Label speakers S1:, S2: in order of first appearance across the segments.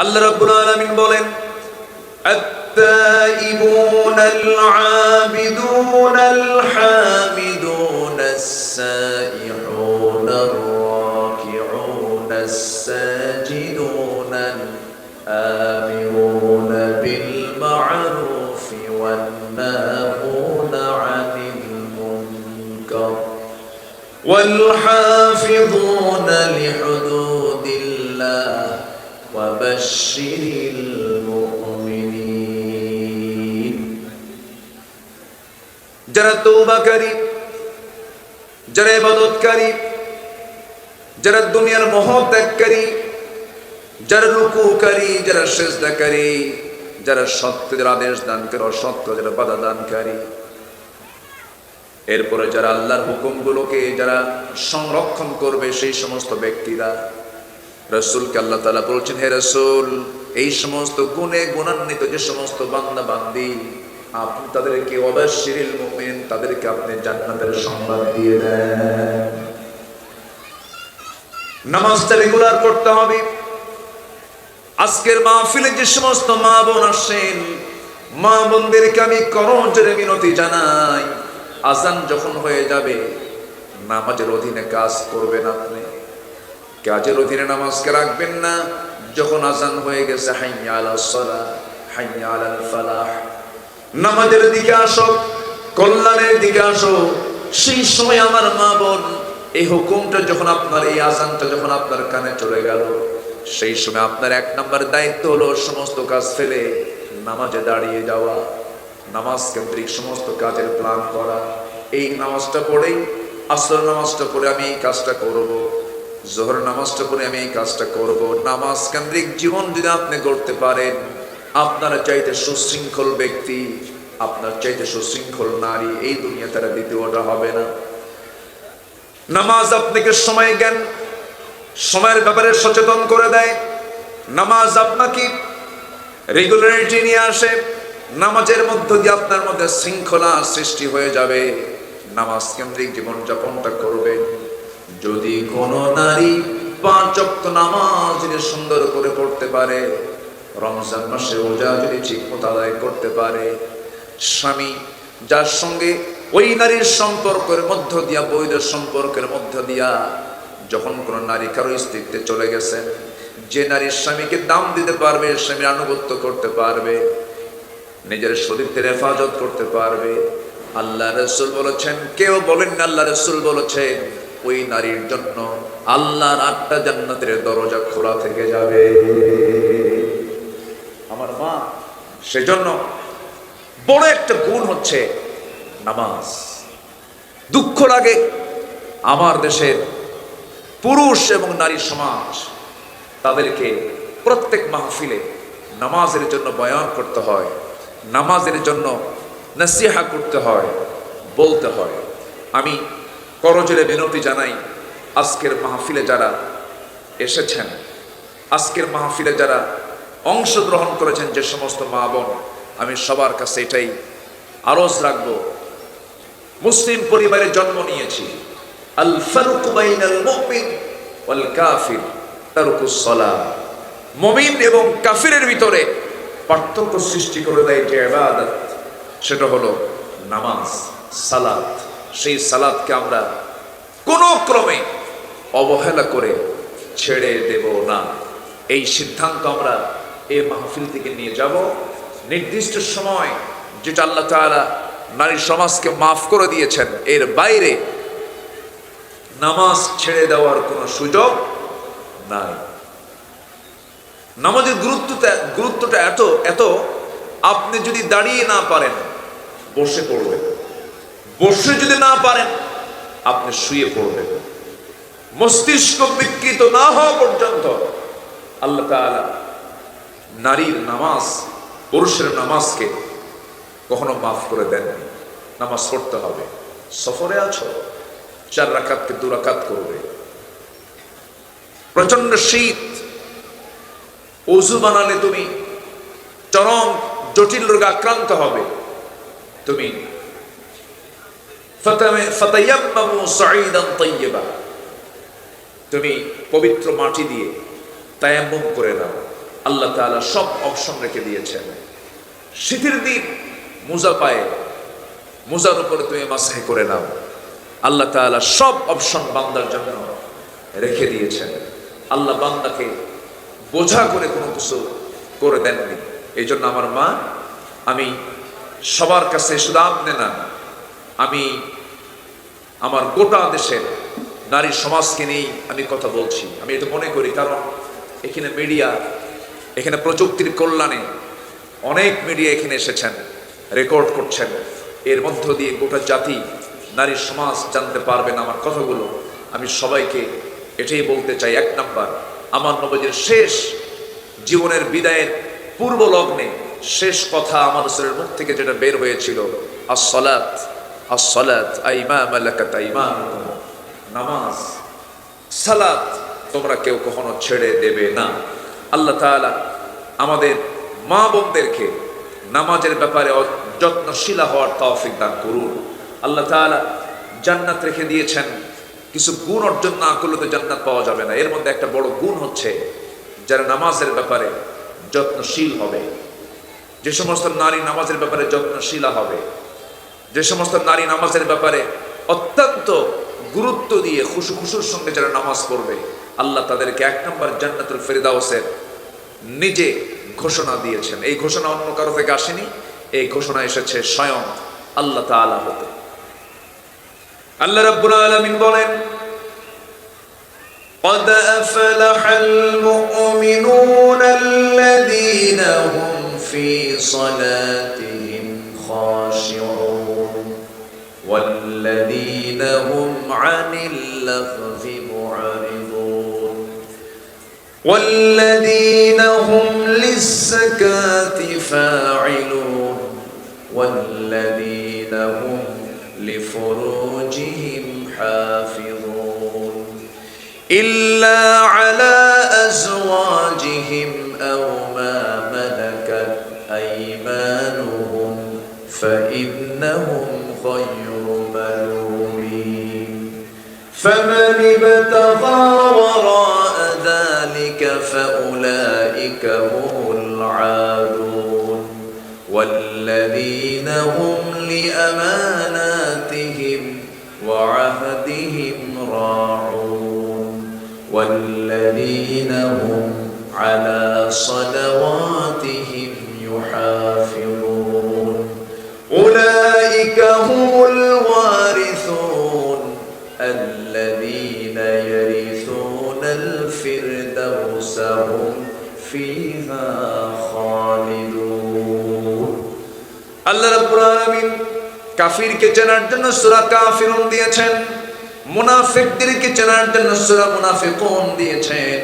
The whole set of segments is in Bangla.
S1: আল্লাহ রাব্বুল আলামিন বলেন, التائبون العابدون الحامدون السائحون الراكعون الساجدون الآمرون بالمعروف والناهون عن المنكر والحافظون لحدود الله وبشر المؤمنين যারা তওবাকারী, যারা ইবাদতকারী, যারা দুনিয়ার মোহ ত্যাগকারী, যারা রুকুকারী, যারা সিজদাকারী, যারা সত্যের আদেশ দানকারী, অসত্য যারা বাধা দানকারী, এরপরে যারা আল্লাহর হুকুমগুলোকে যারা সংরক্ষণ করবে, সেই সমস্ত ব্যক্তিরা। রাসূলকে আল্লাহ তাআলা বলছেন, হে রাসূল, এই সমস্ত গুণে গুণান্বিত যে সমস্ত বান্দা বান্দি, আপনি তাদেরকে ওয়াবাশশিরিল মুমিনিন, তাদেরকে আপনি জান্নাতের সংবাদ দিয়ে দেন। নামাজটা রেগুলার করতে হবে। আজকের মাহফিলে যে সমস্ত মা বোন আসেন, মা বোনদেরকে আমি করজোরে মিনতি জানাই, আজান যখন হয়ে যাবে নামাজের অধীনে কাজ করবেন। আপনি কাজের অধীনে নামাজকে রাখবেন না। যখন আজান হয়ে গেছে, হাইয়া আলাস সালাহ, হাইয়া আলাল ফালাহ, নামাজের দিকে আসো, কল্যাণের দিকে আসো, সেই সময় আমার মা বোন এই হুকুমটা যখন আপনার, এই আজানটা যখন আপনার কানে চলে গেল, সেই সময় আপনার এক নম্বর দায়িত্ব হলো সমস্ত কাজ ফেলে নামাজে দাঁড়িয়ে যাওয়া, নামাজ কেন্দ্রিক সমস্ত কাজের প্ল্যান করা। এই নামাজটা পড়েই, আসর নামাজটা পড়ে আমি এই কাজটা করব, জোহর নামাজটা পড়ে আমি এই কাজটা করব। নামাজ কেন্দ্রিক জীবন যদি আপনি করতে পারেন, আপনার চাইতে সুশৃঙ্খল ব্যক্তি, আপনার চাইতে সুশৃঙ্খল নারী এই দুনিয়া তারা দ্বিতীয়টা হবে না। নামাজ আপনাকে সময় জ্ঞান, সময়ের ব্যাপারে সচেতন করে দেয়। নামাজ আপনাকে রেগুলারিটি নিয়ে আসে। নামাজের মধ্য দিয়ে আপনার মধ্যে শৃঙ্খলা সৃষ্টি হয়ে যাবে। নামাজ কেন্দ্রিক জীবনযাপনটা করবেন। যদি কোনো নারী 5 ওয়াক্ত নামাজ যদি সুন্দর করে পড়তে পারে, রমজান মাসে রোজা যদি ঠিক মতো আদায় করতে পারে, স্বামী যার সঙ্গে ওই নারীর সম্পর্কের মধ্য দিয়া, বৈধ সম্পর্কের মধ্য দিয়া, যখন কোনো নারী কারো স্ত্রীতে চলে গেছেন, যে নারীর স্বামীকে দাম দিতে পারবে, স্বামীর আনুগত্য করতে পারবে, নিজের শরীরের হেফাজত করতে পারবে, আল্লাহ রাসূল বলেছেন, কেউ বলেন না, আল্লাহ রাসূল বলেছেন, ওই নারীর জন্য আল্লাহর 8টা জান্নাতের দরজা খোলা থেকে যাবে। আমার মা, সেজন্য বড় একটা গুণ হচ্ছে নামাজ। দুঃখ লাগে আমার দেশের পুরুষ এবং নারী সমাজ, তাদেরকে প্রত্যেক মাহফিলে নামাজের জন্য বয়ান করতে হয়, নামাজের জন্য নসিহা করতে হয়, বলতে হয়। আমি করজোরে বিনতি জানাই, আজকের মাহফিলে যারা এসেছেন, আজকের মাহফিলে যারা অংশগ্রহণ করেছেন, যে সমস্ত মা বোন, আমি সবার কাছে এটাই আরজ রাখবো, মুসলিম পরিবারে জন্ম নিয়েছি। আল ফারকু বাইনাল মুমিন ওয়াল কাফির তারকুস সালাহ। মুমিন এবং কাফিরের ভিতরে পার্থক্য সৃষ্টি করে দেয় যে ইবাদত, সেটা হলো নামাজ, সালাত। সেই সালাতকে আমরা কোনো ক্রমে অবহেলা করে ছেড়ে দেব না। এই সিদ্ধান্ত আমরা এই মাহফিল থেকে নিয়ে যাব। নির্দিষ্ট সময় যেটা আল্লাহ তাআলা নারী সমাজকে মাফ করে দিয়েছেন, এর বাইরে নামাজ ছেড়ে দেওয়ার কোনো সুযোগ নাই। নামাজের গুরুত্বটা এত, আপনি যদি দাঁড়িয়ে না পারেন, বসে পড়বেন। বসে যদি না পারেন, আপনি শুয়ে পড়বেন। মস্তিষ্ক বিকৃত না হওয়া পর্যন্ত আল্লাহ তাআলা নারীর নামাজ, পুরুষের নামাজকে কখনো মাফ করে দেন। নামাজ পড়তে হবে। সফরে আছো, 4 রাকাতকে 2 রাকাত করবে। প্রচন্ড শীত, ওযু বানালে তুমি চরম জটিল রোগে আক্রান্ত হবে। তুমি ফাতায়াম্মামু সাঈদান তাইয়্যিবা, তুমি পবিত্র মাটি দিয়ে তায়াম্মুম করে নাও। আল্লাহ তাআলা সব অপশন রেখে দিয়েছেন। শীতের দিন মোজা পায়ে, মোজার উপরে তুমি মাসহে করে নাও। আল্লাহ তাআলা সব অপশন বান্দার জন্য রেখে দিয়েছেন। আল্লাহ বান্দাকে বোঝা করে কোনো কিছু করে দেননি। এই জন্য আমার মা, আমি সবার কাছে, শুধু আপনি না, আমি আমার গোটা দেশের নারী সমাজকে নিয়েই আমি কথা বলছি। আমি এটা মনে করি, কারণ এখানে মিডিয়া, এখানে প্রযুক্তির কল্যাণে অনেক মিডিয়া এখানে এসেছেন, রেকর্ড করছেন। এর মধ্য দিয়ে গোটা জাতি, নারী সমাজ জানতে পারবেন আমার কথাগুলো। আমি সবাইকে এটাই বলতে চাই, এক নাম্বার, আমার নবীর শেষ জীবনের বিদায়ের পূর্ব লগ্নে শেষ কথা আমার রাসূলের মুখ থেকে যেটা বের হয়েছিল, as-salat as-salat আইমা মালাকাত আইমানুকুম, নামাজ, সালাত তোমরা কেউ কখনো ছেড়ে দেবে না। আল্লাহ তাআলা আমাদের মা বোনদেরকে নামাজের ব্যাপারে যত্নশীলা হওয়ার তৌফিক দান করুন। আল্লাহ তাআলা জান্নাত রেখে দিয়েছেন, কিছু গুণ অর্জন না করলে তো জান্নাত পাওয়া যাবে না। এর মধ্যে একটা বড় গুণ হচ্ছে যারা নামাজের ব্যাপারে যত্নশীল হবে। যে সমস্ত নারী নামাজের ব্যাপারে যত্নশীলা হবে, যে সমস্ত নারী নামাজের ব্যাপারে অত্যন্ত গুরুত্ব দিয়ে খুশুর সঙ্গে যারা নামাজ পড়বে, আল্লাহ তাদেরকে 1 নম্বর জান্নাতুল ফেরদাউসের নিজে ঘোষণা দিয়েছেন। এই ঘোষণা অন্য কারো থেকে আসেনি, এই ঘোষণা এসেছে স্বয়ং আল্লাহ তাআলা হতে। আল্লাহ রাব্বুল আলামিন বলেন, قد أفلح المؤمنون الذين هم في صلاتهم خاشعون والذين هم عن اللغو معرضون والذين هم للزكاة فاعلون والذين هم لفروجهم حافظون إلا على أزواجهم أو ما ملكت أيمانهم فإنهم غير ملومين فمن ابتغى وراء ذلك فأولئك هم العادون والذين هم لأماناتهم وعهدهم راعون والذين هم على صلواتهم يحافظون أولئك هم الوارثون الذين يرثون الفردوس هم فيها خالدون الله رب العالمين কাফিরকে চেনার জন্য সূরা কাফিরুন দিয়েছেন, মুনাফিকদেরকে চেনার জন্য সূরা মুনাফিকুন দিয়েছেন,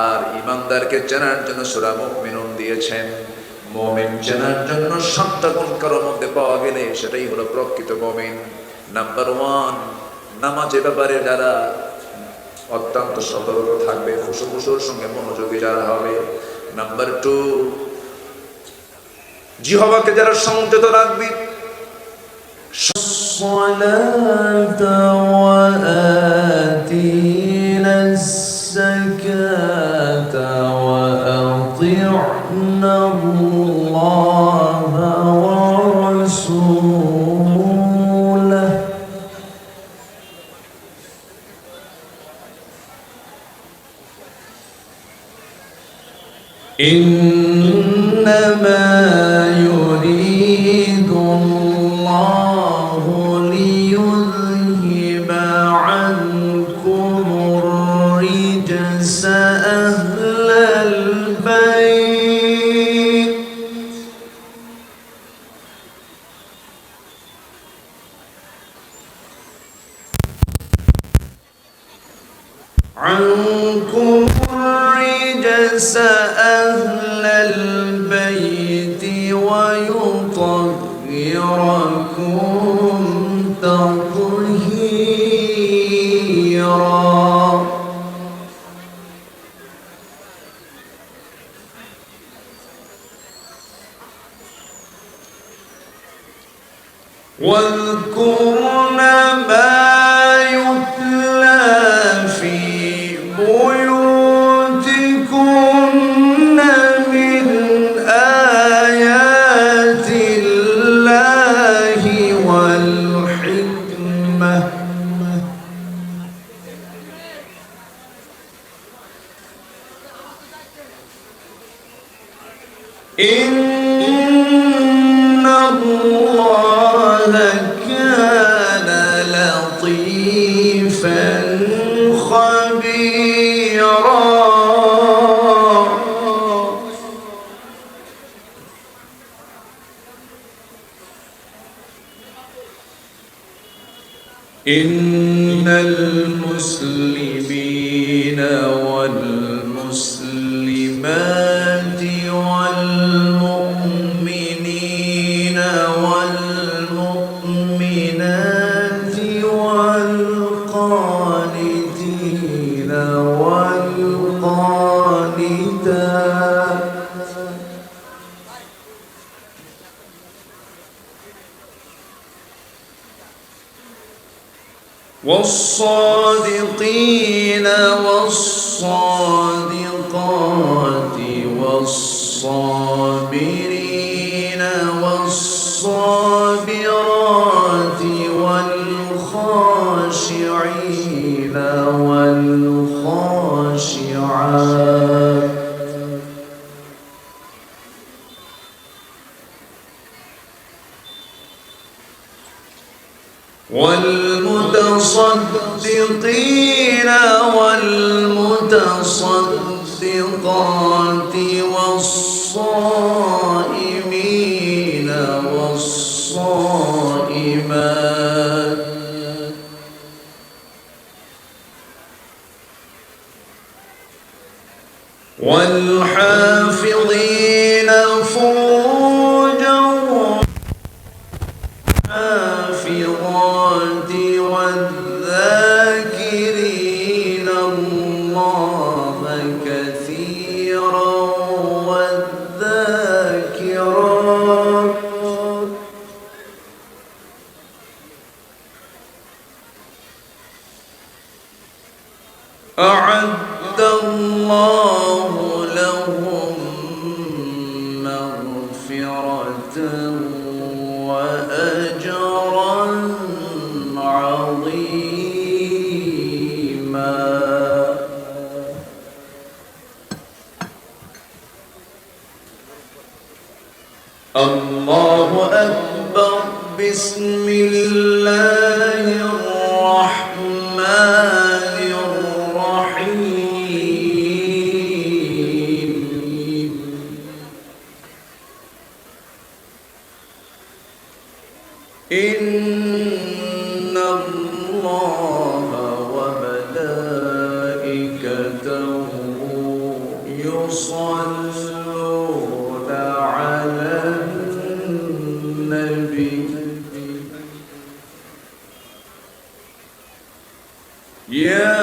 S1: আর ঈমানদারকে চেনার জন্য সূরা মুমিনুন দিয়েছেন। মুমিন চেনার জন্য 7টা গুণ কারোর মধ্যে পাওয়া গেলে সেটাই হলো প্রকৃত মুমিন। নাম্বার 1, নামাজের ব্যাপারে যারা অত্যন্ত সতর্ক থাকবে, খুশুর সঙ্গে মনোযোগী যারা হবে। নাম্বার 2, জিহ্বাকে যারা সংযত রাখবে। الصلاة وآتينا الزكاة وأطعنا الله ورسوله إنما يريد الله ليذهب عنكم الرجس أهل البيت أهل البيت ويطهركم تطهيرا واذكرن ما يتلى في بيوتكن إن الله كان لطيفا خبيرا. إن المسلمين والمسلمات والمؤمنين والمؤمنات والقانتين والقانتات والصادقين والصادقات والصابرين والصابرات والخاشعين والخاشعات والمتصدقين والمتصدقات والصائمين والصائمات والحافظين فروجهم والحافظات والذاكرين الله كثيرا والذاكرات أعد الله لهم مغفرة وأجرا عظيما. الله أكبر. بسم الله الرحمن الرحيم. إن الله وملائكته يصلون على النبي يا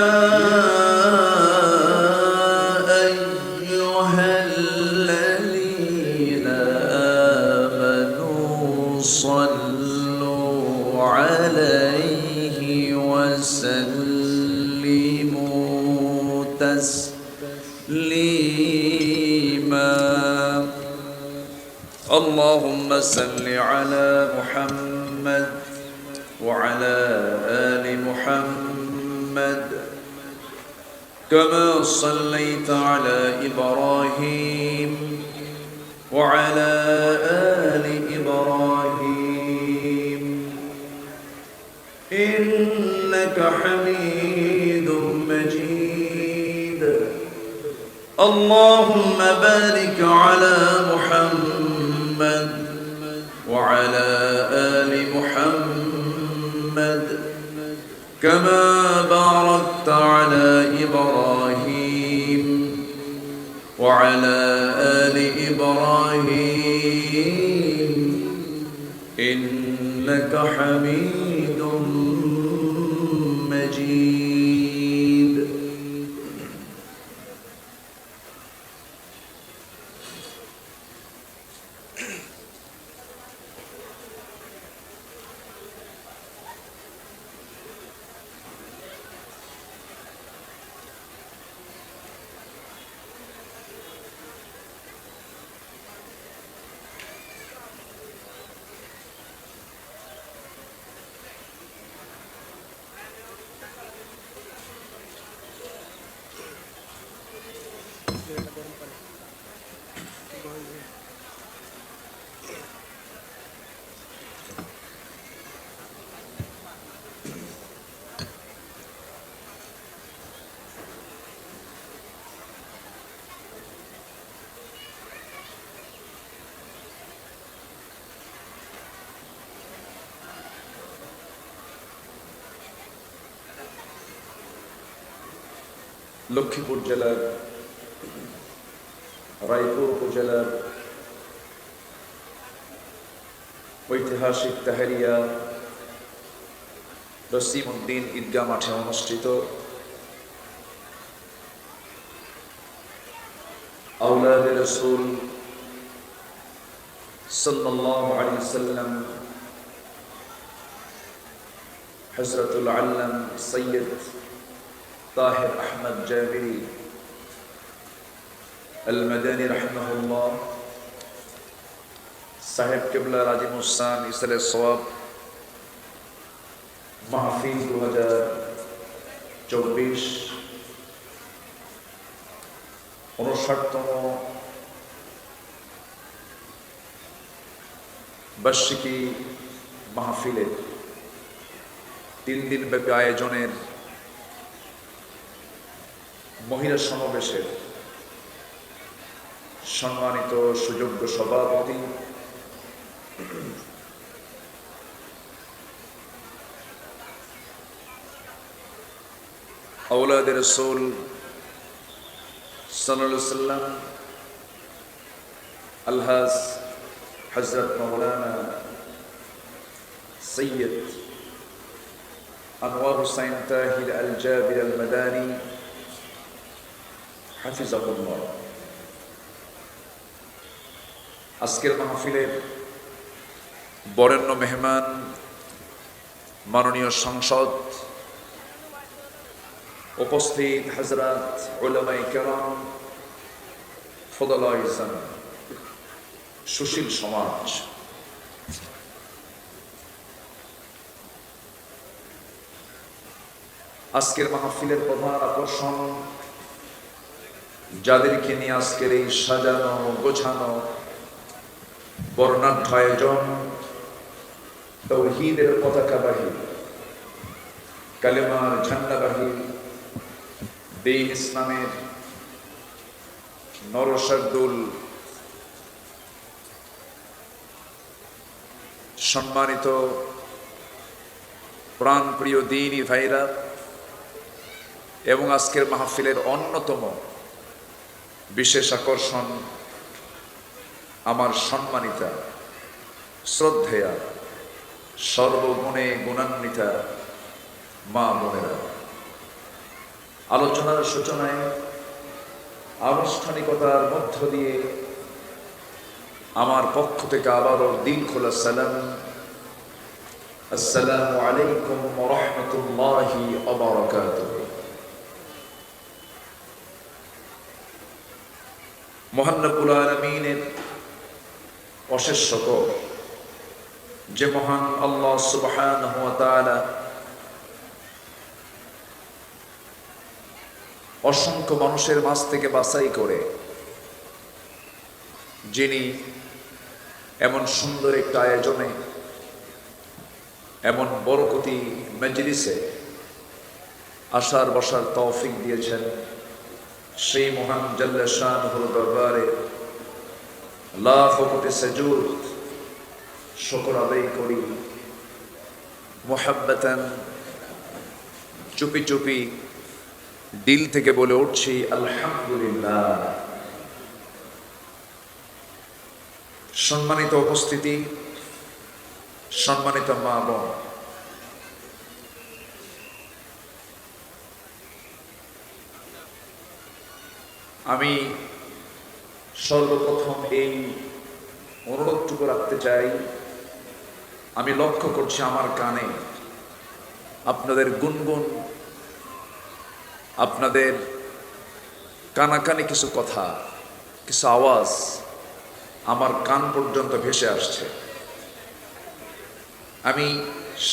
S1: أيها الذين آمنوا صلوا عليه وسلموا تسليما. اللهم صل على محمد وعلى آل محمد كما صليت على إبراهيم وعلى آل إبراهيم إنك حميد مجيد. اللهم بارك على محمد وعلى آل محمد كما باركت على إبراهيم وعلى آل إبراهيم إنك حميد مجيد. লক্ষ্মীপুর জেলার রায়পুর উপজেলার ঐতিহাসিক তাহেরিয়া রসিমউদ্দিন ঈদগাহ মাঠে অনুষ্ঠিত আওলাদে রাসূল সাল্লাল্লাহু আলাইহি ওয়াসাল্লাম হযরতুল আল্লাম সৈয়দ তাহির আহমদ জাবিরি আল মাদানী রাহিমাহুল্লাহ সাহেব কিবলা রাজিমুসান ইসলে সওয়াব মাহফিল 2024 59তম বার্ষিকী মাহফিলের 3 দিন ব্যাপী আয়োজনের মহিলা সমাবেশের সম্মানিত সুযোগ্য সভাপতি আওলাদে রাসূল সাল্লাল্লাহু আলাইহি ওয়াসাল্লাম আলহাজ হযরত মাওলানা সৈয়দ আনোয়ার হুসাইন তাহির আল জাবির আল মাদানী হাফিজাহুল্লাহ। আজকের মাহফিলের বরেণ্য মেহমান মাননীয় সংসদ, উপস্থিত হযরত উলামায়ে কেরাম, ফুদালায়ে ইসলাম, সুশীল সমাজ, আজকের মাহফিলের প্রধান আকর্ষণ যাদেরকে নিয়ে আজকের এই সাজানো গোছানো বর্ণাঢ্য আয়োজন, তাওহীদের পতাকাবাহী, কালেমার ঝান্ডাবাহী, দ্বীন ইসলামের নরসার্দুল সম্মানিত প্রাণপ্রিয় দ্বীনী ভাইরা এবং আজকের মাহফিলের অন্যতম বিশেষ আকর্ষণ আমার সম্মানিতা শ্রদ্ধেয়া সর্বগুণে গুণান্বিতা মা বোনেরা, আলোচনার সূচনায় আনুষ্ঠানিকতার মধ্য দিয়ে আমার পক্ষ থেকে আবারও দিল খোলা সালাম, আসসালামু আলাইকুম ওয়া রাহমাতুল্লাহি ওয়া বারাকাতুহু। মহান রব্বুল আলামিনের অশেষ শুকর যে মহান আল্লাহ সুবহানাহু ওয়া তাআলা অসংখ্য মানুষের মাঝ থেকে বাছাই করে যিনি এমন সুন্দর একটা আয়োজনে, এমন বরকতি মজলিসে আসার বসার তৌফিক দিয়েছেন, সেই মহান জাল্লা শানুহুর দরবারে লাখো কোটি সুজুদ শুকর আদায় করি। মুহাব্বাতান চুপি চুপি দিল থেকে বলে উঠছি আলহামদুলিল্লাহ। সম্মানিত উপস্থিতি, সম্মানিত মা বোন, আমি সর্বপ্রথম এই অনুরোধটুকু রাখতে চাই, আমি লক্ষ্য করছি আমার কানে আপনাদের গুনগুন, আপনাদের কানাকানি কিছু কথা, কিছু আওয়াজ আমার কান পর্যন্ত ভেসে আসছে। আমি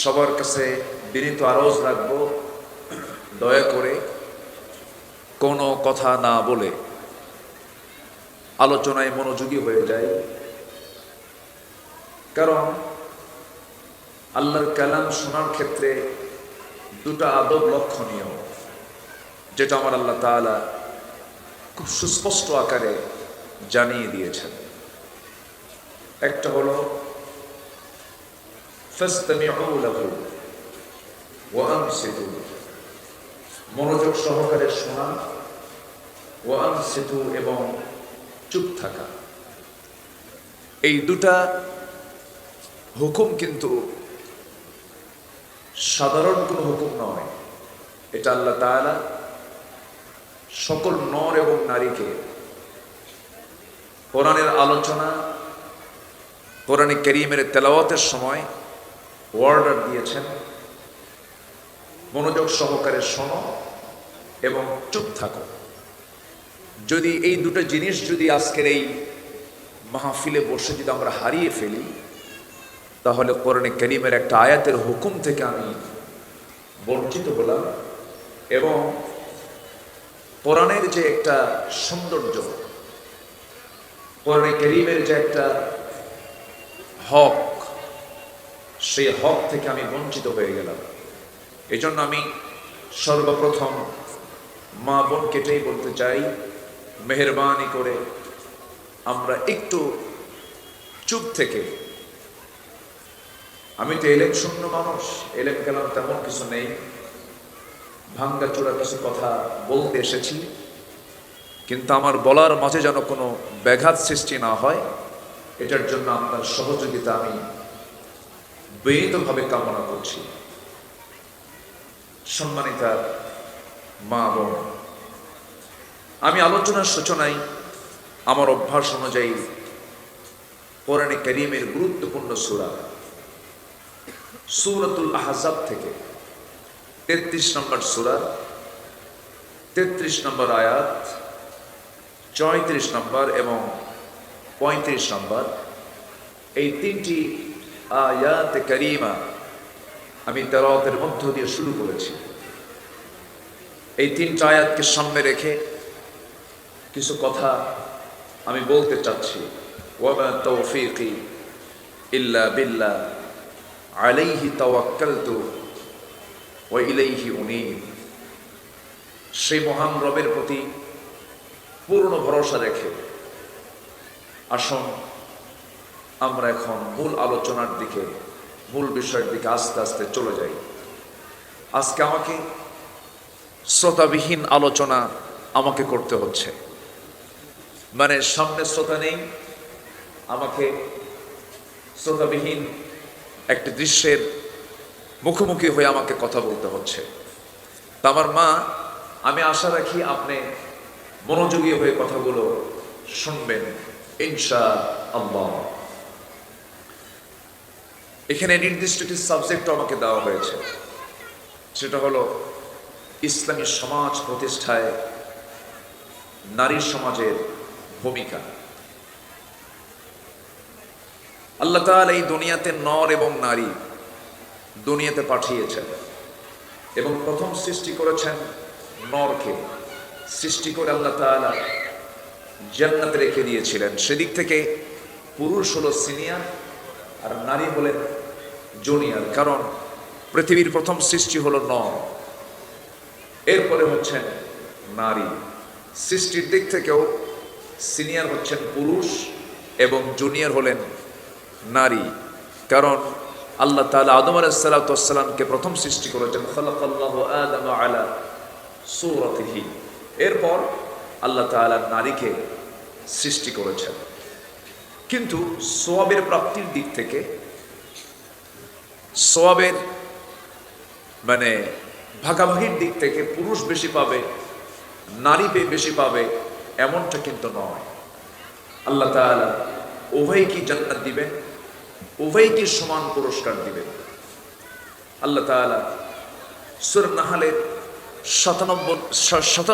S1: সবার কাছে বিনীত আরজ রাখবো, দয়া করে কোনো কথা না বলে আলোচনায় মনোযোগী হয়ে যায়, কারণ আল্লাহর কালাম শোনার ক্ষেত্রে দুটো আদব লক্ষণীয়, যেটা আমার আল্লাহ তাআলা খুব সুস্পষ্ট আকারে জানিয়ে দিয়েছেন। একটা হলো ফাসতামিউ লাহু ওয়া আনসিতু, মনোযোগ সহকারে শোনা ওয়া আনসিতু এবং চুপ থাকা, এই দুটা হুকুম কিন্তু সাধারণ কোনো হুকুম নয়। এটা আল্লাহ তাআলা সকল নর এবং নারীকে কোরআনের আলোচনা, কোরআনে কারীমের তেলাওয়াতের সময় অর্ডার দিয়েছেন, মনোযোগ সহকারে শোনো এবং চুপ থাকো। যদি এই দুটো জিনিস যদি আজকের এই মাহফিলে বসে যদি আমরা হারিয়ে ফেলি, তাহলে কোরআনে কারীমের একটা আয়াতের হুকুম থেকে আমি বঞ্চিত হলাম এবং কোরআনের যে একটা সৌন্দর্য, কোরআনে কারীমের যে একটা হক, সেই হক থেকে আমি বঞ্চিত হয়ে গেলাম। এই জন্য আমি সর্বপ্রথম মা বোনকে এটাই বলতে চাই, মেহেরবানি করে আমরা একটু চুপ থেকে, আমি তো এলেম শূন্য মানুষ, এলেম কালাম তেমন কিছু নেই, ভাঙ্গা চূড়া কিছু কথা বলতে এসেছি, কিন্তু আমার বলার মাঝে যেন কোনো ব্যাঘাত সৃষ্টি না হয়, এটার জন্য আপনার সহযোগিতা আমি বিনীতভাবে কামনা করছি। সম্মানিতা মা বোন, আমি আলোচনার সূচনায় আমার অভ্যাস অনুযায়ী কোরআনে কারীমের গুরুত্বপূর্ণ সূরা সূরাতুল আহজাব থেকে 33 নম্বর সূরা, 33 নম্বর আয়াত, 34 নম্বর এবং 35 নম্বর, এই তিনটি আয়াত কারীমা আমি তেলাওয়াতের মধ্য দিয়ে শুরু করেছি। এই তিনটা আয়াতকে সামনে রেখে কিছু কথা আমি বলতে চাচ্ছি। ওয়ামা তাওফীকি ইল্লা বিল্লাহ আলাইহি তাওয়াক্কালতু ওয়া ইলাইহি উনীব। সেই মহান রবের প্রতি পূর্ণ ভরসা রেখে আসুন আমরা এখন মূল আলোচনার দিকে, মূল বিষয়ের দিকে আস্তে আস্তে চলে যাই। আজকে আমাকে শ্রোতাবিহীন আলোচনা আমাকে করতে হচ্ছে, মানে সামনে শ্রোতা নেই, আমাকে শ্রোতাবিহীন একটি দৃশ্যের মুখোমুখি হয়ে আমাকে কথা বলতে হচ্ছে। তা আমার মা, আমি আশা রাখি আপনি মনোযোগী হয়ে কথাগুলো শুনবেন ইনশাআল্লাহ। এখানে নির্দিষ্ট একটি সাবজেক্ট আমাকে দেওয়া হয়েছে, সেটা হলো ইসলামী সমাজ প্রতিষ্ঠায় নারী সমাজের ভূমিকা। আল্লাহ তাআলা এই দুনিয়াতে নর এবং নারী দুনিয়াতে পাঠিয়েছেন এবং প্রথম সৃষ্টি করেছেন নরকে। সৃষ্টি করে আল্লাহ তাআলা জান্নাতে রেখে দিয়েছিলেন। সেদিক থেকে পুরুষ হলো সিনিয়র আর নারী হলেন জুনিয়র, কারণ পৃথিবীর প্রথম সৃষ্টি হলো নর, এরপরে হচ্ছেন নারী। সৃষ্টির দিক থেকেও সিনিয়র হচ্ছেন পুরুষ এবং জুনিয়র হলেন নারী, কারণ আল্লাহ তাআলা আদম আলাইহিস সালাতু ওয়াস সালামকে প্রথম সৃষ্টি করেছেন, খালাকাল্লাহু আদম আলা সূরাতিহি। এরপর আল্লাহ তাআলা নারীকে সৃষ্টি করেছেন। কিন্তু সওয়াবের প্রাপ্তির দিক থেকে, সওয়াবের মানে ভাগাভাগির দিক থেকে পুরুষ বেশি পাবে, নারী বেশি পাবে, এমনটা কিন্তু নয়। আল্লাহ তাআলা উভয়কে জান্নাত দিবেন, উভয়কে সমান পুরস্কার দিবেন। আল্লাহ তাআলা সূরা নাহলের 97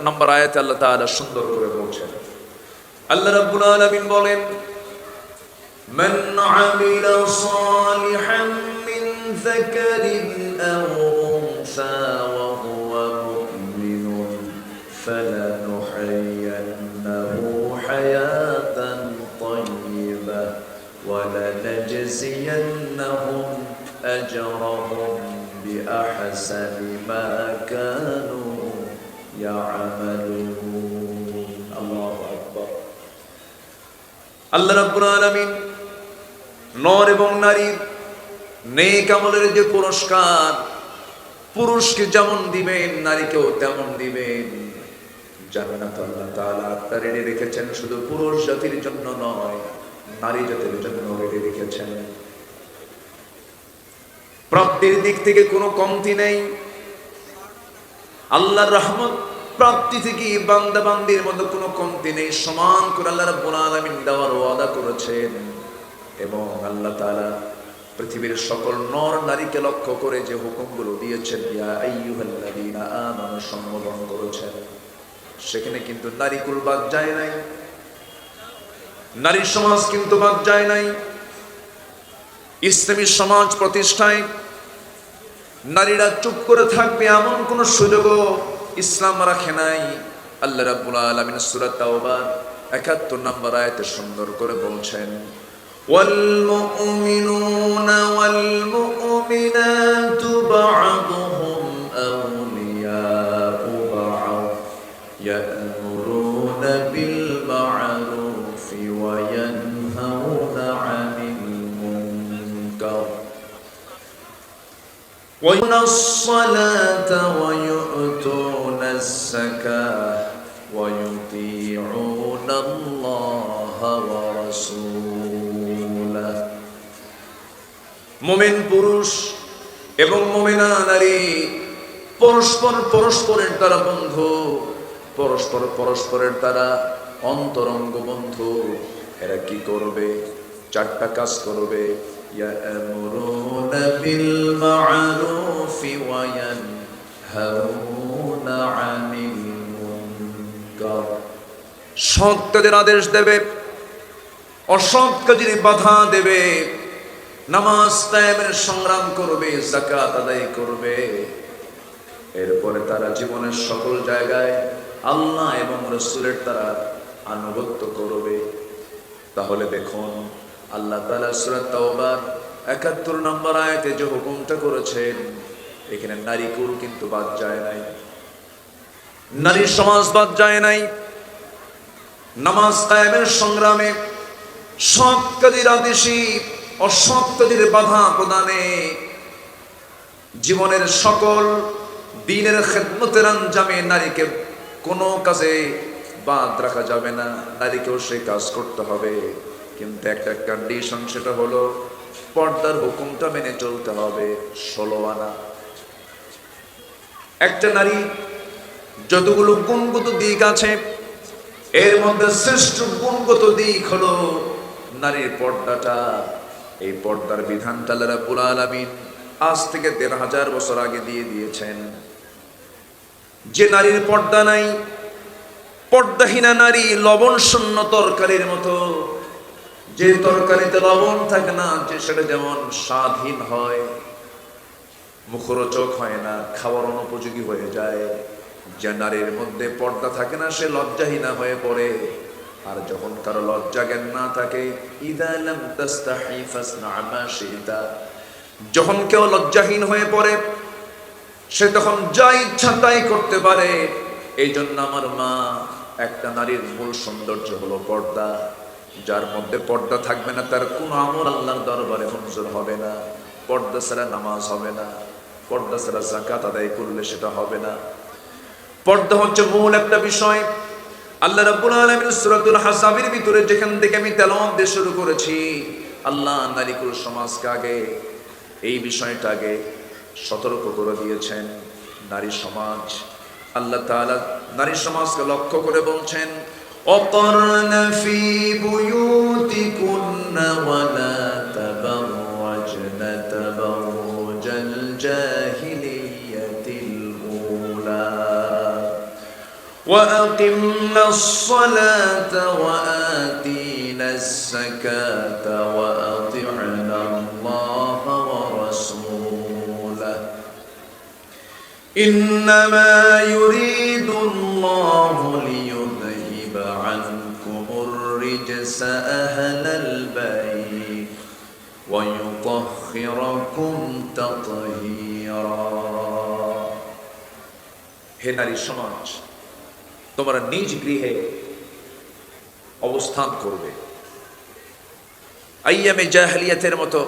S1: নম্বর আয়াতে আল্লাহ তাআলা সুন্দর করে বলছেন, আল্লাহ রাব্বুল আলামিন বলেন, মান আমিলা সালিহান মিন যাকারিন আও উনসা ওয়া হুয়া মুমিনুন ফালানুহয়িয়ান্নাহু হায়াতান তাইয়্যিবা ওয়া লানাজজিয়ান্নাহুম আজরাহুম বিআহসানি মা কানু ইয়ামালুন। আল্লাহু আকবার। আল্লাহ রাব্বুল আলামিন নর এবং নারীর নেক আমলের যে পুরস্কার, পুরুষকে যেমন দিবেন নারীকেও তেমন দিবেন। জান্নাত আল্লাহ তাআলা রেডি রেখেছেন শুধু পুরুষ জাতির জন্য নয়, নারী জাতির জন্য রেডি রেখেছেন। প্রাপ্তির দিক থেকে কোনো কমতি নেই। আল্লাহর রহমত প্রাপ্তি থেকে বান্দা বান্দির মধ্যে কোনো কমতি নেই, সমান করে আল্লাহ রাব্বুল আলামিন দেওয়ার ওয়াদা করেছেন। এবং আল্লাহ তাআলা পৃথিবীর সকল নর নারীকে লক্ষ্য করে যে হুকুমগুলো দিয়েছেন, ইয়া আইয়ুহাল্লাযীনা আমানু সম্বোধন করেছেন, সেখানে কিন্তু নারী কুল বাদ যায় নাই, নারী সমাজ কিন্তু বাদ যায় নাই। ইসলামী সমাজ প্রতিষ্ঠায় নারীরা চুপ করে থাকবে এমন কোন সুযোগও ইসলাম রাখে নাই। আল্লাহ রাব্বুল আলামিন সূরা তাওবার ৭১ নম্বর আয়াতে সুন্দর করে বলছেন, ওয়াল মুমিনুনা ওয়াল মুমিনাতু বা'দুহুম আউলিয়াউ বা'দ ইয়া'মুরুনা বিল মা'রুফি ওয়া ইয়ানহাউনা 'আনিল মুনকার وَيُقِيمُونَ الصَّلَاةَ وَيُؤْتُونَ الزَّكَاةَ وَيُطِيعُونَ اللَّهَ وَرَسُولَهُ। মুমিন পুরুষ এবং মুমিনা নারী পরস্পরের দ্বারা বন্ধু, পরস্পরের দ্বারা অন্তরঙ্গ বন্ধু। এরা কি করবে? 4টা কাজ করবে। يأمرون بالمعروف وينهون عن المنكر। সৎ কাজের আদেশ দেবে, অসৎ কাজের বাধা দেবে, নামাজ কায়েমের সংগ্রাম করবে, যাকাত আদায় করবে। এরপরে তারা জীবনের সকল জায়গায় আল্লাহ এবং রাসূলের তারা আনুগত্য করবে। তাহলে দেখুন আল্লাহ তাআলা সূরা তাওবার ৭১ নম্বর আয়াতে যে হুকুমটা করেছেন, এখানে নারী কুল কিন্তু বাদ যায় নাই, নারী সমাজ বাদ যায় নাই। নামাজ কায়েমের সংগ্রামে, সৎ কাজের আদেশে, অসৎ কাজের বাধা প্রদানে, জীবনের সকল দ্বীনের খেদমতের আঞ্জামে নারীকে কোনো কাজে বাদ রাখা যাবে না, নারীকেও সেই কাজ করতে হবে। কিন্তু একটা কন্ডিশন, সেটা হলো পর্দার হুকুমটা মেনে চলতে হবে। 16 আনা। একটা নারী যতগুলো গুণগত দিক আছে, এর মধ্যে শ্রেষ্ঠ গুণগত দিক হলো নারীর পর্দাটা। এই পর্দার বিধানটা আল্লাহ রাব্বুল আলামিন আজ থেকে ১৫০০ বছর আগে দিয়ে দিয়েছেন। যে নারীর পর্দা নাই, পর্দাহীনা নারী লবণ শূন্য তরকারির মতো। যে তরকারিতে লবণ থাকে না, যে সেটা যেমন স্বাদহীন হয়, মুখরোচক হয় না, খাওয়ার অনুপযোগী হয়ে যায়। যে নারীর মধ্যে পর্দা থাকে না, সে লজ্জাহীনা হয়ে পড়ে। আর যখন কারো লজ্জা জ্ঞান না থাকে, ইযা লাম তাস্তাহি ফাসনা মা শি'তা, যখন কেউ লজ্জাহীন হয়ে পড়ে, সে তখন যা ইচ্ছা তাই করতে পারে। এই জন্য আমার মা, একটা নারীর মূল সৌন্দর্য হলো পর্দা। যার মধ্যে পর্দা থাকবে না, তার কোন আমল আল্লাহর দরবারে মঞ্জুর হবে না। পর্দা ছাড়া নামাজ হবে না, পর্দা ছাড়া যাকাত আদায় করলে সেটা হবে না। পর্দা হচ্ছে মূল একটা বিষয়। আল্লাহ রাব্বুল আলামিন সূরাতুল হাসাবের ভিতরে যেখান থেকে আমি তেলাওয়াত দিয়ে শুরু করেছি, আল্লাহ নারীকুল সমাজকে আগে এই বিষয়টা আগে সতর্ক করে দিয়েছেন। নারী সমাজ, আল্লাহ তাআলা নারী সমাজকে লক্ষ্য করে বলছেন, وقرن في بيوتكن ولا تبرجن تبرج الجاهلية الأولى وأقمنا الصلاة وآتينا الزكاة وأطعنا الله ورسوله إنما يريد الله ليذهب عنكم الرجس أهل البيت ويطهركم تطهيرا। হে নারী সমাজ, তোমরা নিজ গৃহে অবস্থান করবে। আইয়ামে জাহেলিয়াতের মতো,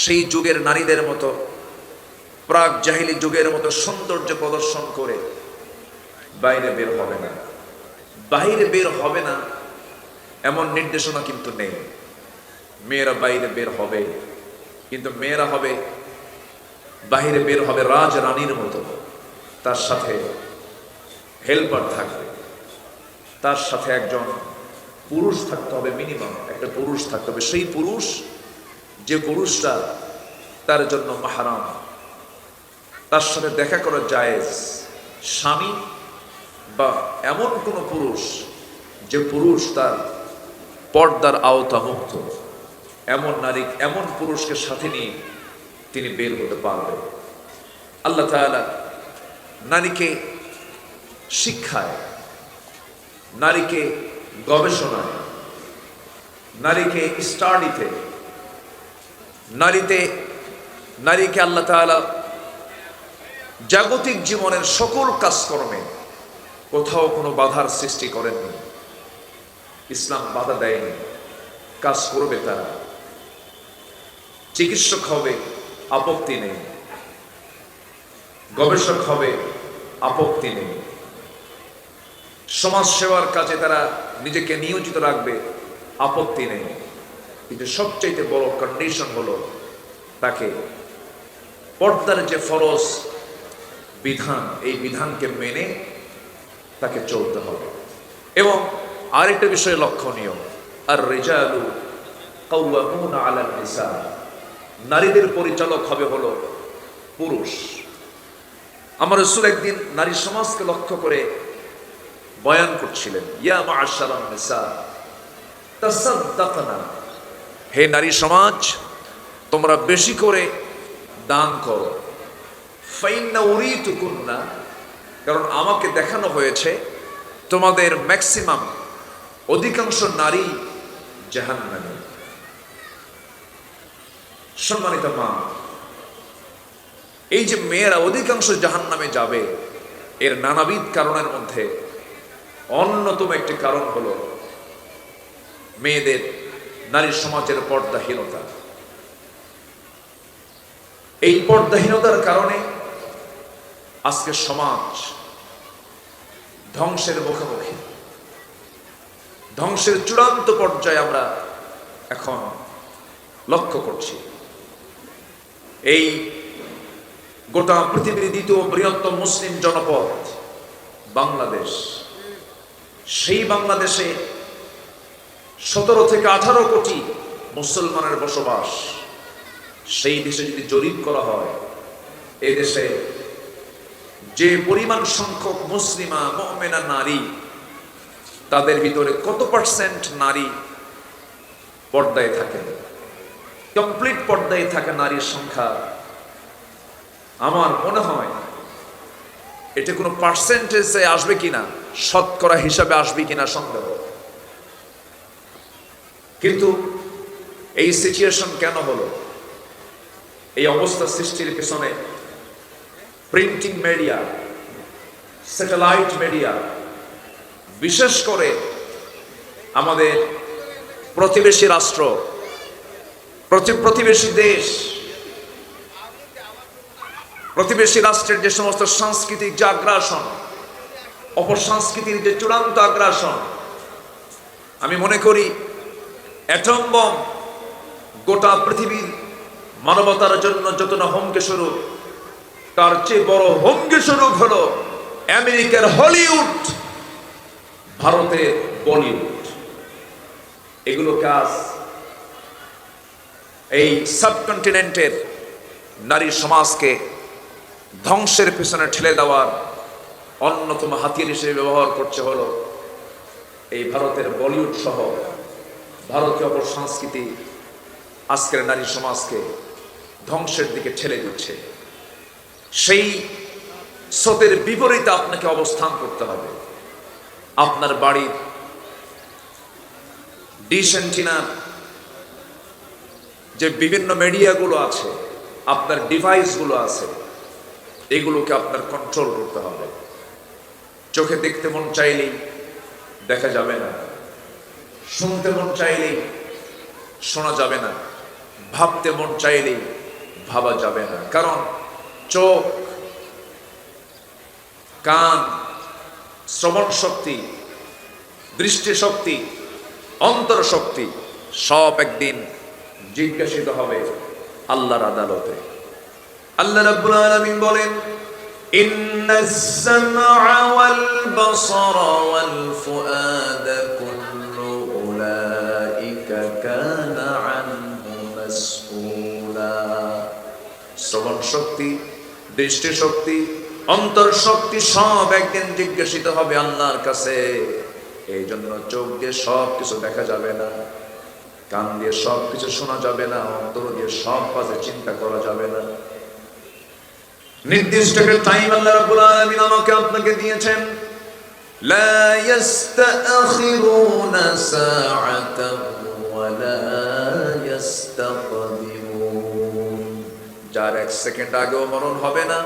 S1: সেই যুগের নারীদের মতো, প্রাক জাহিলি যুগের মতো সৌন্দর্য প্রদর্শন করে বাইরে বের হবে না। বাইরে বের হবে না এমন নির্দেশনা কিন্তু নেই। মেয়েরা বাইরে বের হবে, কিন্তু মেয়েরা হবে বাইরে বের হবে রাজ রানীর মতো। তার সাথে হেল্পার থাকবে, তার সাথে একজন পুরুষ থাকতে হবে, মিনিমাম একটা পুরুষ থাকতে হবে। সেই পুরুষ, যে পুরুষটা তার জন্য মাহরাম, তার সাথে দেখা করা জায়েজ, স্বামী বা এমন কোন পুরুষ যে পুরুষ তার পর্দার আওতামুক্ত, এমন নারী, এমন পুরুষকে সাথে নিয়ে তিনি বের হতে পারবেন। আল্লাহ তাআলা নারীকে শিক্ষায়, নারীকে গবেষণায়, নারীকে স্টাডিতে, নারীকে আল্লাহ তাআলা জাগতিক জীবনের সকল কাজকর্মে কোথাও কোনো বাধার সৃষ্টি করেননি। ইসলাম বাধা দেয়নি, কাজ করবে তারা, চিকিৎসক হবে আপত্তি নেই, গবেষক হবে আপত্তি নেই, সমাজ সেবার কাজে তারা নিজেকে নিয়োজিত রাখবে আপত্তি নেই। কিন্তু সবচাইতে বড় কন্ডিশন হলো তাকে পর্দার যে ফরজ বিধান, এই বিধানকে মেনে তাকে চলতে হবে। এবং আরেকটা বিষয় লক্ষণীয়, আর রিজালু কাওয়ামুনা আলান নিসা, নারীদের পরিচালক হবে হলো পুরুষ। আমার রাসূল একদিন নারী সমাজকে লক্ষ্য করে বয়ান করছিলেন, ইয়া মা'আশারান নিসা তাসাদ্দাকনা, হে নারী সমাজ তোমরা বেশি করে দান করো। ফাইন্না উরিতুকুন্না, কারণ আমাকে দেখানো হয়েছে তোমাদের ম্যাক্সিমাম, অধিকাংশ নারী জাহান্নামী। সম্মানিত মা, এই যে মেয়েরা অধিকাংশ জাহান্নামে যাবে, এর নানাবিধ কারণের মধ্যে অন্যতম একটি কারণ হলো মেয়েদের, নারী সমাজের পর্দাহীনতা। এই পর্দাহীনতার কারণে আজকে সমাজ ধ্বংসের মুখোমুখি, ধ্বংসের চূড়ান্ত পর্যায়ে আমরা এখন লক্ষ্য করছি। এই গোটা পৃথিবীর দ্বিতীয় বৃহত্তম মুসলিম জনপদ বাংলাদেশ, সেই বাংলাদেশে 17 থেকে 18 কোটি মুসলমানের বসবাস। সেই দেশে যদি জরিপ করা হয়, এই দেশে যে পরিমাণ সংখ্যক মুসলিমা মুমিনা নারী, তাদের ভিতরে কত পার্সেন্ট নারী পর্দায় থাকেন, কমপ্লিট পর্দায় থাকে নারীর সংখ্যা? আমার মনে হয় এটা কোনো পার্সেন্টেজে আসবে কিনা, শতকরা হিসাবে আসবে কিনা সন্দেহ। কিন্তু এই সিচুয়েশন কেন হলো? এই অবস্থা সৃষ্টির পেছনে প্রিন্টিং মিডিয়া, স্যাটেলাইট মিডিয়া, বিশেষ করে আমাদের প্রতিবেশী রাষ্ট্র, প্রতিবেশী দেশ, প্রতিবেশী রাষ্ট্রের যে সমস্ত সাংস্কৃতিক যে আগ্রাসন, অপসংস্কৃতির যে চূড়ান্ত আগ্রাসন, আমি মনে করি অ্যাটম বম গোটা পৃথিবীর মানবতার জন্য যত না হুমকি স্বরূপ, তার চেয়ে বড় হুমকি স্বরূপ হলো আমেরিকার হলিউড, ভারতের বলিউড। এগুলো কাজ এই সাবকন্টিনেন্টের নারী সমাজকে ধ্বংসের পেছনে ঠেলে দেওয়ার অন্যতম হাতিয়ার হিসেবে ব্যবহার করছে হলো এই ভারতের বলিউড সহ ভারতীয় অপসংস্কৃতি আজকের নারী সমাজকে ধ্বংসের দিকে ঠেলে দিচ্ছে। সেই স্রোতের বিপরীতে আপনাকে অবস্থান করতে হবে। আপনার বাড়ির ডিশ অ্যান্টিনার যে বিভিন্ন মিডিয়াগুলো আছে, আপনার ডিভাইসগুলো আছে, এগুলোকে আপনার কন্ট্রোল করতে হবে। চোখে দেখতে মন চাইলেই দেখা যাবে না, শুনতে মন চাইলেই শোনা যাবে না, ভাবতে মন চাইলেই ভাবা যাবে না। কারণ চোখ, কান, শ্রবণ শক্তি দৃষ্টি শক্তি, অন্তর শক্তি সব একদিন জিজ্ঞাসিত হবে আল্লাহর আদালতে। আল্লাহ রাব্বুল আলামিন বলেন, ইন্নাস সামআ ওয়াল বাসারা ওয়াল ফুআদা কুল্লু উলাইকা কানা আনহু মাসউলা। শ্রবণ শক্তি, দৃষ্টি শক্তি, অন্তর শক্তি সব একদিন জিজ্ঞাসিত হবে আল্লাহর কাছে। এই জন্য চোখ দিয়ে সব কিছু দেখা যাবে না, কান দিয়ে সব কিছু শোনা যাবে না, অন্তর দিয়ে সব কাজে চিন্তা করা যাবে না। নির্দিষ্ট একটা টাইম আল্লাহ রাব্বুল আলামিন আমাকে আপনাকে দিয়েছেন। লা ইস্তাখিরুনা সাআতান ওয়া লা ইস্তাকদিমুন। যার এক সেকেন্ড আগেও মরণ হবে না,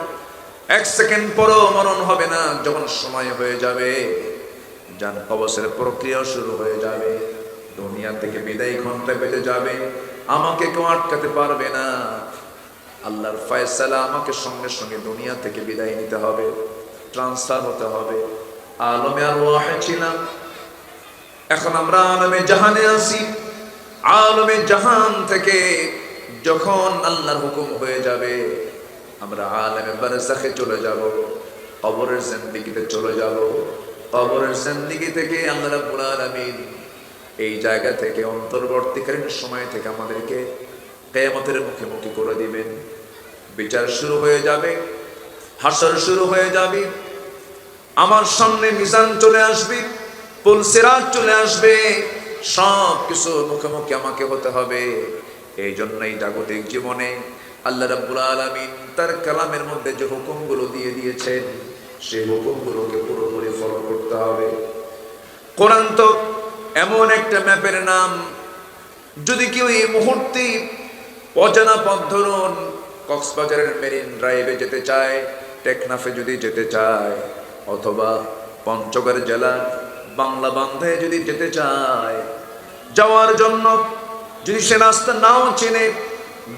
S1: এক সেকেন্ড পরেও মরণ হবে না। যখন সময় হয়ে যাবে, জান কবজের প্রক্রিয়া শুরু হয়ে যাবে, দুনিয়া থেকে বিদায় ঘন্টা বেজে যাবে, আমাকে কেউ আটকাতে পারবে না। আল্লাহর ফয়সালা, আমাকে সঙ্গে সঙ্গে দুনিয়া থেকে বিদায় নিতে হবে, ট্রান্সফার হতে হবে। আলমে আরওয়াহে ছিলাম, এখন আমরা আলমে জাহানে আছি। আলমে জাহান থেকে যখন আল্লাহর হুকুম হয়ে যাবে, আমরা আলমে বারজাখে চলে যাব, কবরের জিন্দেগিতে চলে যাব। কবরের জিন্দেগি থেকে আল্লাহ রাব্বুল আলামিন এই জায়গা থেকে অন্তর্বর্তীকালীন সময় থেকে আমাদেরকে কিয়ামতের মুখোমুখি করে দিবেন। বিচার শুরু হয়ে যাবে, হাসর শুরু হয়ে যাবে, আমার সামনে মিজান চলে আসবে, পুল সিরাত চলে আসবে, সব কিছু মুখোমুখি আমাকে হতে হবে। এই জন্যই জাগতিক জীবনে আল্লাহ রাব্বুল আলামিন তার কালামের মধ্যে যে হুকুমগুলো দিয়ে দিয়েছেন, সেই হুকুমগুলোকে পুরোপুরি ফলো করতে হবে। কোরআন তো এমন একটা ম্যাপের নাম, যদি কেউ এই মুহূর্তে অজানা পথ ধরুন কক্সবাজারের মেরিন ড্রাইভে যেতে চায়, টেকনাফে যদি যেতে চায়, অথবা পঞ্চগড় জেলার বাংলা বান্ধায় যদি যেতে চায়, যাওয়ার জন্য যদি সে রাস্তা নাও চেনে,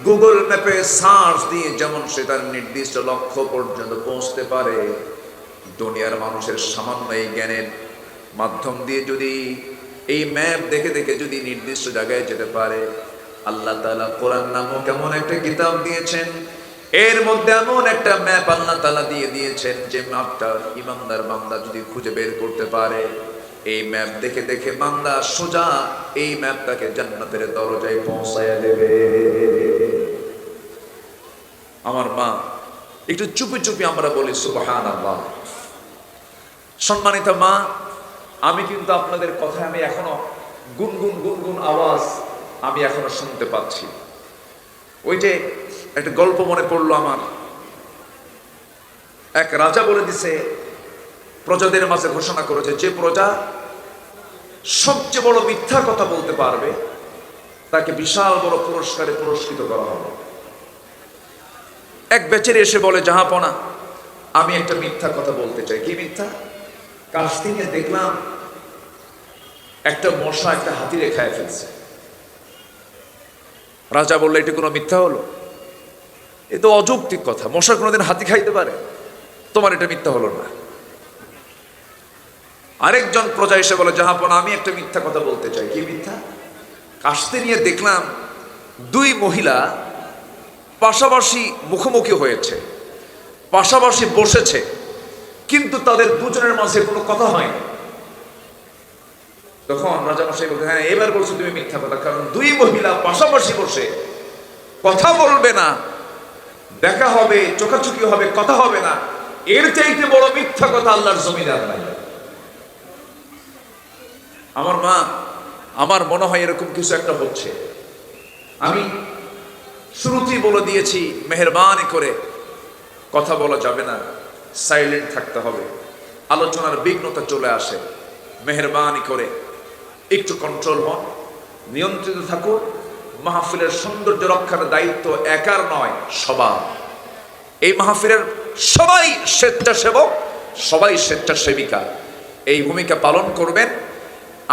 S1: গুগল ম্যাপে সার্চ দিয়ে যেমন সে তার নির্দিষ্ট লক্ষ্য পর্যন্ত পৌঁছতে পারে, দুনিয়ার মানুষের সামান্য এই জ্ঞানের মাধ্যম দিয়ে যদি এই ম্যাপ দেখে দেখে যদি নির্দিষ্ট জায়গায় যেতে পারে, আল্লাহ তাআলা কোরআন নামক এমন একটা কিতাব দিয়েছেন, এর মধ্যে এমন একটা ম্যাপ আল্লাহ তাআলা দিয়ে দিয়েছেন, যে ম্যাপটা ইমানদার বান্দা যদি খুঁজে বের করতে পারে, এই ম্যাপ দেখে দেখে বান্দা সোজা এই ম্যাপটাকে জান্নাতের দরজায় পৌঁছায়া দেবে। আমার মা, একটু চুপি চুপি আমরা বলি সুবহানাল্লাহ। সম্মানিত মা, আমি কিন্তু আপনাদের কথা আমি এখনো গুনগুন গুনগুন আওয়াজ আমি এখনো শুনতে পাচ্ছি। ওই যে একটা গল্প মনে পড়লো আমার, এক রাজা বলে দিছে, প্রজাদের মাঝে ঘোষণা করেছে, যে প্রজা সবচেয়ে বড় মিথ্যা কথা বলতে পারবে তাকে বিশাল বড় পুরস্কারে পুরস্কৃত করা হবে। এক বেচারি এসে বলে, জাহাপনা, আমি একটা মিথ্যা কথা বলতে চাই। কি মিথ্যা? কাছ থেকে দেখলাম একটা মশা একটা হাতিরে খায় ফেলছে। রাজা বললে, এটা কোনো মিথ্যা হলো? এ তো অযৌক্তিক কথা, মশা কোনোদিন হাতি খাইতে পারে? তোমার এটা মিথ্যা হলো না। আরেকজন প্রজা এসে বলে, জাহাপনা, আমি একটা মিথ্যা কথা বলতে চাই। কি মিথ্যা? কাশতে নিয়ে দেখলাম দুই মহিলা পাশাপাশি মুখোমুখি হয়েছে, পাশাপাশি বসেছে, কিন্তু তাদের দুজনের মাঝে কোনো কথা হয়নি। তখন রাজামশাই বলতে, হ্যাঁ, এবার বলছো তুমি মিথ্যা কথা, কারণ দুই মহিলা পাশাপাশি বসে কথা বলবে না, দেখা হবে, চোখাচোখি হবে, কথা হবে না, এর চাইতে বড় মিথ্যা কথা আল্লাহর জমিনে আর নাই। আমার মা, আমার মনে হয় এরকম কিছু একটা হচ্ছে। আমি শুরুতেই বলে দিয়েছি, মেহেরবানি করে কথা বলা যাবে না, সাইলেন্ট থাকতে হবে, আলোচনার বিঘ্নতা চলে আসে। মেহেরবানি করে একটু কন্ট্রোল হন, নিয়ন্ত্রিত থাকুন। মাহফিলের সৌন্দর্য রক্ষার দায়িত্ব একার নয়, সবার। এই মাহফিলের সবাই স্বেচ্ছাসেবক, সবাই স্বেচ্ছাসেবিকা, এই ভূমিকা পালন করবেন।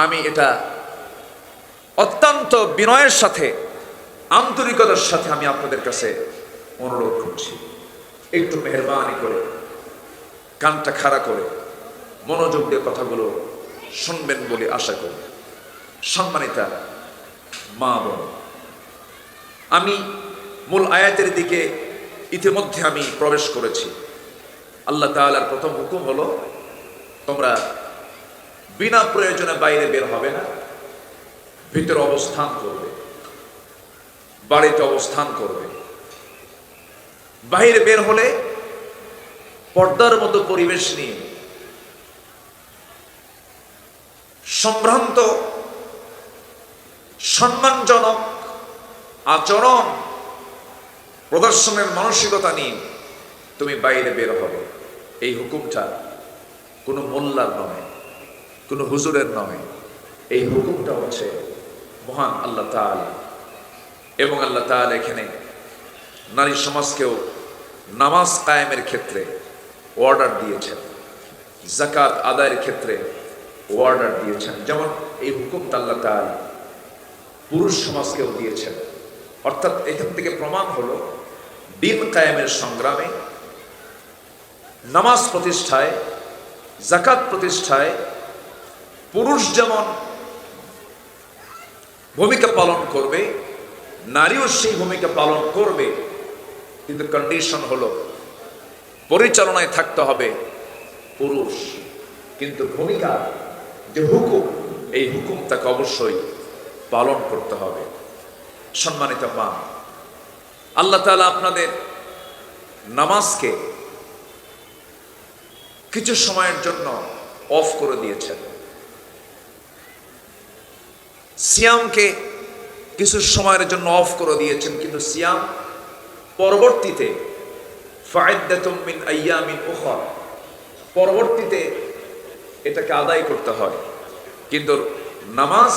S1: আমি এটা অত্যন্ত বিনয়ের সাথে, আন্তরিকতার সাথে আমি আপনাদের কাছে অনুরোধ করছি, একটু মেহেরবানি করে কানটা খাড়া করে মনোযোগ দিয়ে কথাগুলো শুনবেন বলে আশা করি। সম্মানিতা মা বোন, আমি মূল আয়াতের দিকে ইতিমধ্যে আমি প্রবেশ করেছি। আল্লাহ তাআলার প্রথম হুকুম হলো, তোমরা বিনা প্রয়োজনে বাইরে বের হবে না, ভিতরে অবস্থান করবে, বাড়িতে অবস্থান করবে। বাইরে বের হলে পর্দার মতো পরিবেশ নিয়ে সম্ভ্রান্ত সম্মানজনক আচরণ প্রদর্শনের মানসিকতা নিয়ে তুমি বাইরে বের হবে। এই হুকুমটা কোনো মোল্লার নয়, কোনো হুজুরের নয়। এই হুকুমটা হচ্ছে মহান আল্লাহ তাআলা। এবং আল্লাহ তাআলা এখানে নারী সমাজকেও নামাজ কায়েমের ক্ষেত্রে অর্ডার দিয়েছেন, যাকাত আদায়ের ক্ষেত্রে অর্ডার দিয়েছেন। যেমন এই হুকুমটা আল্লাহ তাআলা পুরুষ সমাজকেও দিয়েছেন। অর্থাৎ এখান থেকে প্রমাণ হলো, দিন কায়েমের সংগ্রামে, নামাজ প্রতিষ্ঠায়, যাকাত প্রতিষ্ঠায় পুরুষ যেমন ভূমিকা পালন করবে, নারীও সেই ভূমিকা পালন করবে। কিন্তু কন্ডিশন হলো, পরিচালনায় থাকতে হবে পুরুষ, কিন্তু ভূমিকা যে হুকুম, এই হুকুম তাকে অবশ্যই পালন করতে হবে। সম্মানিত মা, আল্লাহ তাআলা আপনাদের নামাজকে কিছু সময়ের জন্য অফ করে দিয়েছেন, সিয়ামকে কিছু সময়ের জন্য অফ করে দিয়েছেন। কিন্তু সিয়াম পরবর্তীতে ফাইদ্দাতুম মিন আইয়ামিন উখর, পরবর্তীতে এটাকে আদায় করতে হয়। কিন্তু নামাজ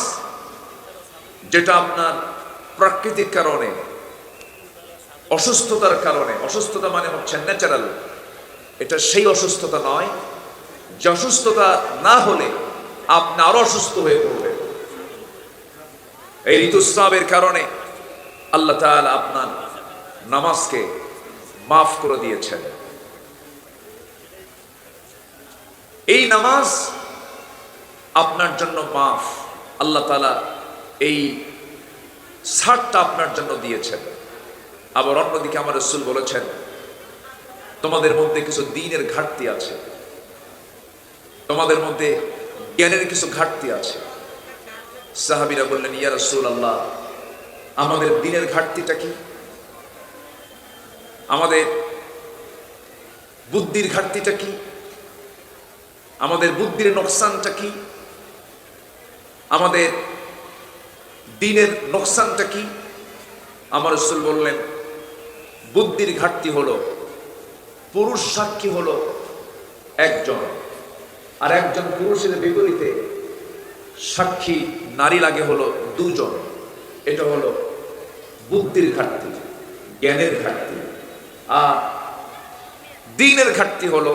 S1: যেটা আপনার প্রাকৃতিক কারণে, অসুস্থতার কারণে, অসুস্থতা মানে হচ্ছে ন্যাচারাল, এটা সেই অসুস্থতা নয় যে অসুস্থতা না হলে আপনি আরো অসুস্থ হয়ে পড়বেন। এই ঋতুস্রাবের কারণে আল্লাহ তাআলা আপনার নামাজকে মাফ করে দিয়েছেন। এই নামাজ আপনার জন্য মাফ, আল্লাহ তাআলা এই ছাড়টা আপনার জন্য দিয়েছেন। আবার অন্যদিকে আমার রাসূল বলেছেন, তোমাদের মধ্যে কিছু দ্বীনের ঘাটতি আছে, তোমাদের মধ্যে জ্ঞানের কিছু ঘাটতি আছে। সাহাবীরা বললেন, ইয়া রাসূলুল্লাহ, আমাদের দ্বীনের ঘাটতিটা কি? আমাদের বুদ্ধির ঘাটতিটা কি? আমাদের বুদ্ধির নোকসানটা কি? আমাদের দ্বীনের নোকসানটা কি? আমার রাসূল বললেন, বুদ্ধির ঘাটতি হলো, পুরুষ সাক্ষী হলো একজন, আর একজন পুরুষের বিপরীতে সাক্ষী নারী লাগে হলো দুজন। এটা হলো বুদ্ধির ঘাটতি, জ্ঞানের ঘাটতি। আর দ্বীনের ঘাটতি হলো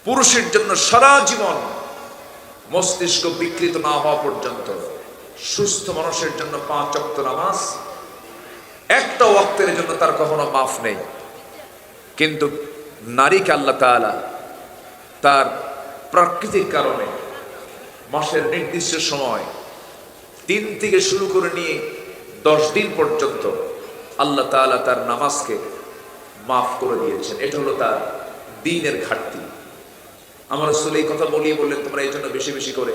S1: পুরুষের জন্য সারা জীবন মস্তিষ্ক বিকৃত না হওয়া পর্যন্ত সুস্থ মানুষের জন্য 5 ওয়াক্ত নামাজ একটা ওয়াক্তের জন্য তার কখনো মাফ নেই। কিন্তু নারীকে আল্লাহ তাআলা তার প্রাকৃতিক কারণে মাসের নির্দিষ্ট সময় 3 থেকে শুরু করে নিয়ে 10 দিন পর্যন্ত আল্লাহ তাআলা তার নামাজকে মাফ করে দিয়েছেন। এটা হলো তার দ্বীনের ঘাটতি। আমার রাসূল এই কথা বললেন, তোমরা এই জন্য বেশি বেশি করে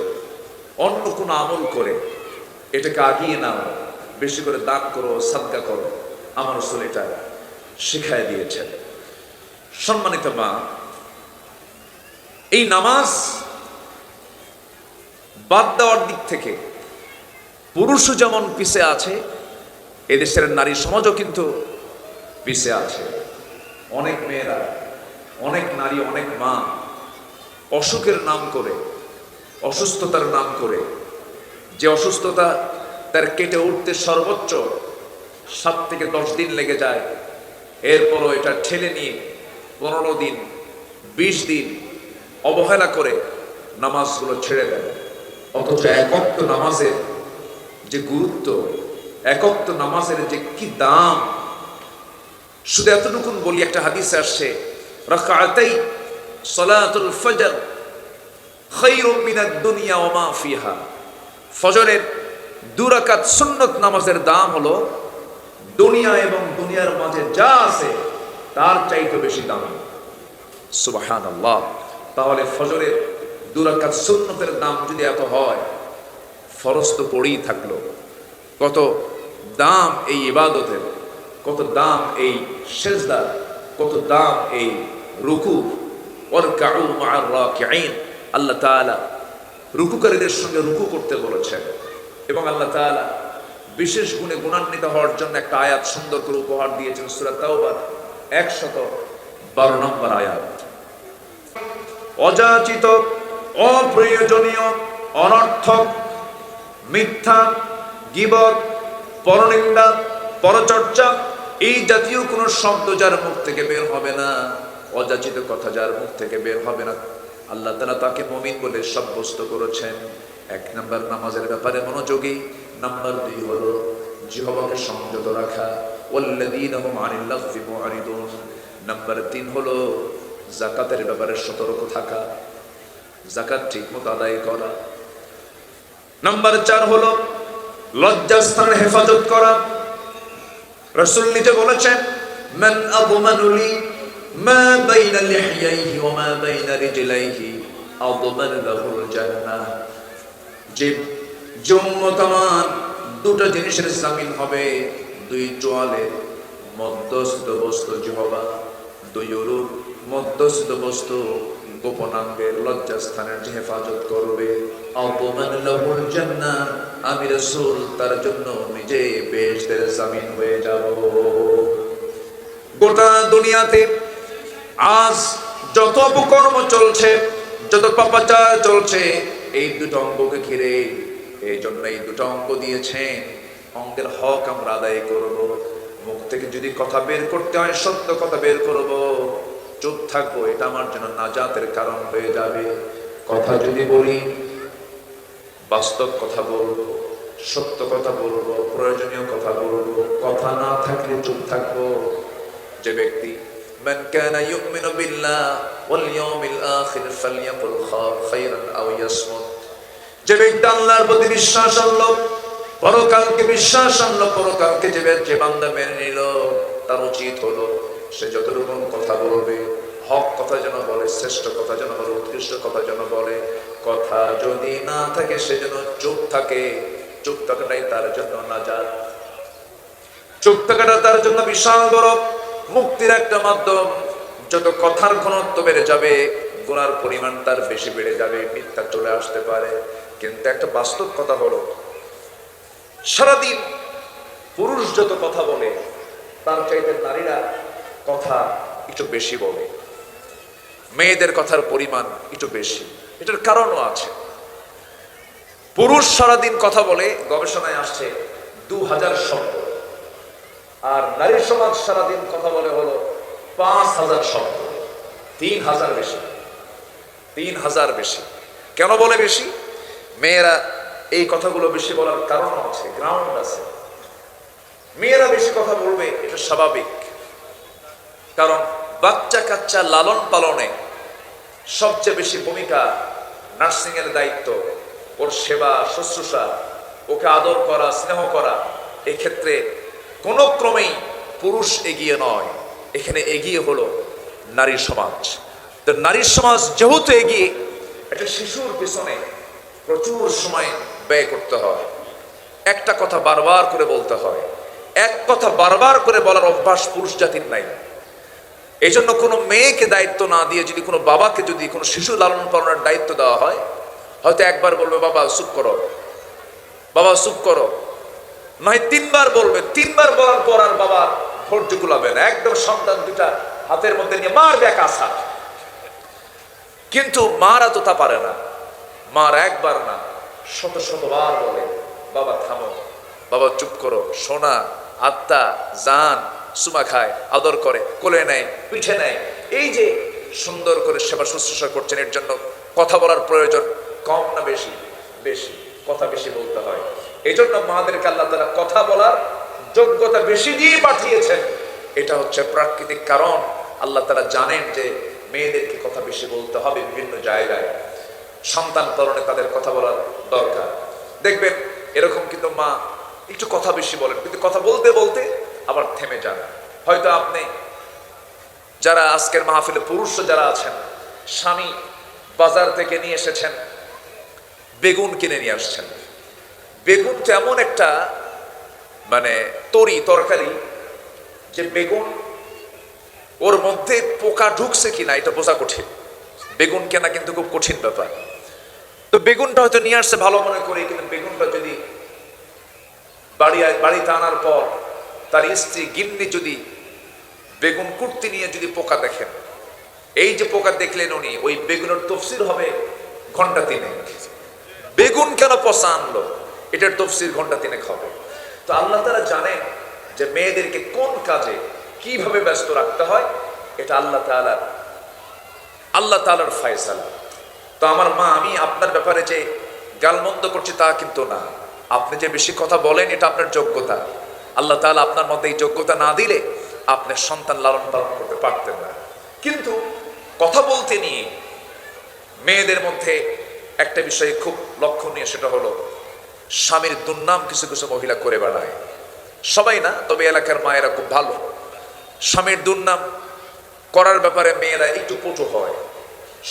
S1: অন্য কোনো আমল করে এটাকে আগিয়ে নাও, বেশি করে দান করো, সাদকা করো। আমার রাসূল এটা শিখায় দিয়েছেন। সম্মানিত মা, এই নামাজ বাদ দেওয়ার দিক থেকে পুরুষও যেমন পিছে আছে, এদেশের নারী সমাজও কিন্তু পিছে আছে। অনেক মেয়েরা, অনেক নারী, অনেক মা অসুখের নাম করে, অসুস্থতার নাম করে, যে অসুস্থতা তার কেটে উঠতে সর্বোচ্চ 7 থেকে 10 দিন লেগে যায়, এরপরও এটা ঠেলে নিয়ে 15 দিন 20 দিন অবহেলা করে নামাজগুলো ছেড়ে দেয়। অথচ একত্ব নামাজের যে গুরুত্ব, একত্ব নামাজের যে কি দাম, শুধু এতটুকুন বলি। একটা হাদিসে আসছে, রাকাতাই সালাতুল ফজর খায়রুম মিনাদ দুনিয়া ওয়া মা ফিহা। ফজরের 2 রাকাত সুন্নত নামাজের দাম হলো দুনিয়া এবং দুনিয়ার মাঝে যা আছে তার চাইতে বেশি দামি। সুবহানাল্লাহ। তাহলে ফজরের 2 রাকাত সুন্নতের দাম যদি এত হয়, ফরজ তো পড়েই থাকলো, কত দাম এই ইবাদতের, কত দাম এই সেজদার, কত দাম এই রুকু। ওয়ারকাউ মা'আর রাকিঈন, আল্লাহ তাআলা রুকুকারীদের সঙ্গে রুকু করতে বলেছেন। এবং আল্লাহ তাআলা বিশেষ গুণে গুণান্বিত হওয়ার জন্য একটা আয়াত সুন্দর করে উপহার দিয়েছেন সূরা তাওবার 112 নম্বর আয়াত। অযাচিত, অপ্রয়োজনীয়, অনর্থক, মিথ্যা, গীবত, পরনিন্দা, পরচর্চা এই জাতীয় কোনো শব্দ যার মুখ থেকে বের হবে না, অযাচিত কথা যার মুখ থেকে বের হবে না, আল্লাহ তাআলা তাকে মুমিন বলে সাব্যস্ত করেছেন। 1 নম্বর নামাজের ব্যাপারে মনোযোগী। নাম্বার 2 হলো জিহ্বাকে সংযত রাখা, ওয়াল্লাযীনা হুম আনিল লাগযি মুআরিদুন। নাম্বার 3 হলো যাকাতের ব্যাপারে সতর্ক থাকা, যাকাত ঠিকমতো আদায় করা। নাম্বার 4 হলো লজ্জাস্থানের হেফাজত করা। রাসূল নিজে বলেছেন, মান আযমানু লি মা বাইনা লিহইয়াইহি ওয়া মা বাইনা রিজলাইহি আযমান লাহুল জান্নাহ। যে উম্মত আমার 2টা জিনিসের শামিল হবে, 2 চোয়ালের মধ্যস্থ বস্তু জিহ্বা, 2 উরুর মধ্যস্থ বস্তু গোপনাঙ্গের লজ্জাস্থানের যে হেফাজত করবে, আযমান লাহুল জান্নাহ, আমি রাসূল তার জন্য নিজে বেহেশতের জামিন হয়ে যাব। গোটা দুনিয়াতে আজ যত অপকর্ম চলছে, যত পাপাচার চলছে, এই 2টা অঙ্গকে ঘিরে। এই জন্য এই 2টা অঙ্গ দিয়েছেন, অঙ্গের হক আমরা আদায় করব। মুখ থেকে যদি কথা বের করতে হয়, সত্য কথা বের করব, চুপ থাকবো, এটা আমার জন্য নাজাতের কারণ হয়ে যাবে। কথা যদি বলি, বাস্তব কথা বলবো, সত্য কথা বলবো, প্রয়োজনীয় কথা বলবো। কথা না থাকলে চুপ থাকবো। যে ব্যক্তি মান কানা ইউমিনু বিল্লাহ ওয়াল ইয়াউমিল আখির ফালইয়াকুল খায়রান আও ইয়াসমুত। যে ব্যক্তি আল্লাহর প্রতি বিশ্বাস আনলো, পরকালকে বিশ্বাস আনলো, পরকালকে যে বান্দা মেনে নিল, তার উচিত হলো সে যত রকম কথা বলবে, হক কথা যেন বলে, শ্রেষ্ঠ কথা যেন বলে, উৎকৃষ্ট কথা যেন বলে। কথা যদি না থাকে সে যেন চুপ থাকে। চুপ থাকাটাই তার জন্য নাজাত, চুপ থাকাটা তার জন্য বিশাল বড় মুক্তির একটা মাধ্যম। যত কথার ঘনত্ব বেড়ে যাবে, গুনার পরিমাণ তার বেশি বেড়ে যাবে, মিথ্যা চলে আসতে পারে। কিন্তু একটা বাস্তব কথা হলো, সারাদিন পুরুষ যত কথা বলে, তার চাইতে নারীরা কথা একটু বেশি বলে, মেয়েদের কথার পরিমাণ একটু বেশি। এটার কারণও আছে। পুরুষ সারাদিন কথা বলে, গবেষণায় আসছে 2000 শব্দ, আর নারী সমাজ সারাদিন কথা বলে হলো 5000 শব্দ। 3000 বেশি, 3000 বেশি। কেন বলে বেশি? মেয়েরা এই কথাগুলো বেশি বলার কারণ আছে, গ্রাউন্ড আছে। মেয়েরা বেশি কথা বলবে, এটা স্বাভাবিক। কারণ বাচ্চা কাচ্চা লালন পালনে সবচেয়ে বেশি ভূমিকা নার্সিং এর দায়িত্ব, ওর সেবা শুশ্রূষা, ওকে আদর করা, স্নেহ করা। এক্ষেত্রে কোনো ক্রমেই পুরুষ এগিয়ে নয়, এখানে এগিয়ে হলো নারী সমাজ। তো নারী সমাজ যেহেতু এগিয়ে, একটা শিশুর পিছনে প্রচুর সময় ব্যয় করতে হয়, একটা কথা বারবার করে বলতে হয়। এক কথা বারবার করে বলার অভ্যাস পুরুষ জাতির নাই। এই জন্য কোনো মেয়েকে দায়িত্ব না দিয়ে যদি কোনো বাবাকে যদি কোনো শিশু লালন পালনের দায়িত্ব দেওয়া হয়, হয়তো একবার বলবে বাবা চুপ করো, বাবা চুপ করো, নয় 3 বার বলবে। 3 বার বলার পর আর বাবার ধৈর্য কুলাবে না, একদম সন্তান 2টা হাতের মধ্যে নিয়ে মারবে কাঁচা। কিন্তু মারা তো তা পারে না। মার একবার না, শত শতবার বলে বাবা থামো, বাবা চুপ করো, সোনা, আত্মা, জান, সুমা খায়, আদর করে, কোলে নেয়, পিঠে নেয়। এই যে সুন্দর করে সেবা শুশ্রূষা করছেন, এর জন্য কথা বলার প্রয়োজন কম না বেশি? বেশি, কথা বেশি বলতে হয়। এই জন্য মাদেরকে আল্লাহ তাআলা কথা বলার যোগ্যতা বেশি দিয়ে পাঠিয়েছেন। এটা হচ্ছে প্রাকৃতিক কারণ। আল্লাহ তাআলা জানেন যে মেয়েদেরকে কথা বেশি বলতে হবে বিভিন্ন জায়গায়। সন্তান পালনে তাদের কথা বলার দরকার। দেখবেন এরকম কিন্তু মা একটু কথা বেশি বলেন, কিন্তু কথা বলতে বলতে আবার থেমে যান। হয়তো আপনি যারা আজকের মাহফিলে পুরুষ যারা আছেন, স্বামী বাজার থেকে নিয়ে এসেছেন, বেগুন কিনে নিয়ে আসছেন। বেগুন তো এমন একটা মানে তরকারি যে বেগুন ওর মধ্যে পোকা ঢুকছে কিনা এটা বোঝা কঠিন। বেগুন কেনা কিন্তু খুব কঠিন ব্যাপার। তো বেগুনটা হয়তো নিয়ে আসছে ভালো মনে করে, কিন্তু বেগুনটা যদি বাড়িতে আনার পর তার স্ত্রী গিন্নি যদি বেগুন কুটতে নিয়ে যদি পোকা দেখেন, এই যে পোকা দেখলেন উনি, ওই বেগুনের তফসির হবে ঘন্টা 3। বেগুন কেন পচা আনলো, এটার তফসির ঘন্টা 3 হবে। তো আল্লাহ তাআলা জানেন যে মেয়েদেরকে কোন কাজে কিভাবে ব্যস্ত রাখতে হয়, এটা আল্লাহ তাআলার ফয়সালা। তো আমার মা, আমি আপনার ব্যাপারে যে গালমন্দ করছি তা কিন্তু না। আপনি যে বেশি কথা বলেন এটা আপনার যোগ্যতা। আল্লাহ তাআলা আপনার মধ্যে এই যোগ্যতা না দিলে আপনি সন্তান লালন পালন করতে পারতেন না। কিন্তু কথা বলতে নিয়ে মেয়েদের মধ্যে একটা বিষয় খুব লক্ষণীয়, সেটা হলো স্বামীর দুর্নাম কিছু কিছু মহিলা করে বেড়ায়। সবাই না, তবে এলাকার মায়েরা খুব ভালো। স্বামীর দুর্নাম করার ব্যাপারে মেয়েরা একটু পটু হয়,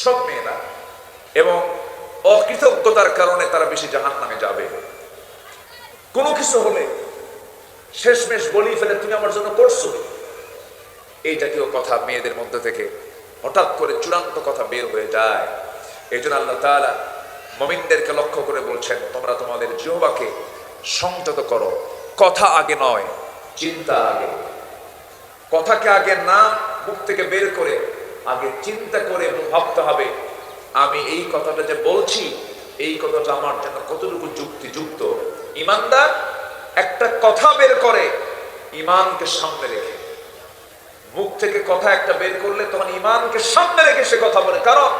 S1: সব মেয়েরা, এবং অকৃতজ্ঞতার কারণে তারা বেশি জাহান্নামে যাবে। কোনো কিছু হলে শেষমেশ বলি ফেলে, তুমি আমার জন্য করছো। এই জাতীয় কথা মেয়েদের মধ্যে থেকে হঠাৎ করে চূড়ান্ত কথা বের হয়ে যায়। এই জন্য আল্লাহ তাআলা মুমিনদেরকে লক্ষ্য করে বলছেন, তোমরা তোমাদের জিহ্বাকে সংযত করো। কথা আগে নয়, চিন্তা আগে। কথাকে আগে না মুখ থেকে বের করে আগে চিন্তা করে ভাবতে হবে, আমি এই কথাটা যে বলছি, এই কথাটা আমার জন্য কতটুকু যুক্তিযুক্ত। ঈমানদার একটা কথা বের করে ঈমানকে সামনে রেখে, মুখ থেকে কথা একটা বের করলে তখন ঈমানকে সামনে রেখে সে কথা বলে, কারণ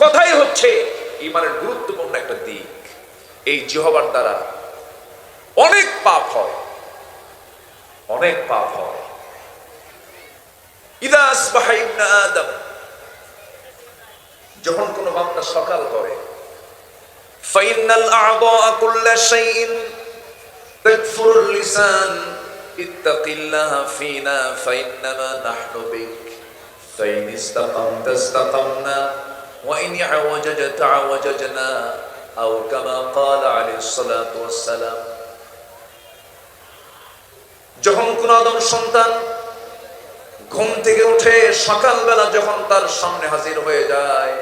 S1: কথাই হচ্ছে ঈমানের গুরুত্বপূর্ণ একটা দিক। এই জিহ্বার দ্বারা অনেক পাপ হয়, অনেক পাপ হয়। ইদা আসবাহা ইবনে আদম, যখন কোন বান্দা সকাল করে, ফাইনাল আ'দা কুল্লা শাইইন তাকফুরুল লিসান ইত্তাকিল্লাহা ফিনা ফাইন্নামা নাহনু বিক ফাইন ইসতাকামতা ইসতাকামনা ওয়া ইন আওয়াজাজতা আওয়াজাজনা আও কামা ক্বালা আলাইহিস সালাতু ওয়াস সালাম। যখন কোন আদম সন্তান ঘুম থেকে উঠে সকালবেলা যখন তার সামনে হাজির হয়ে যায়,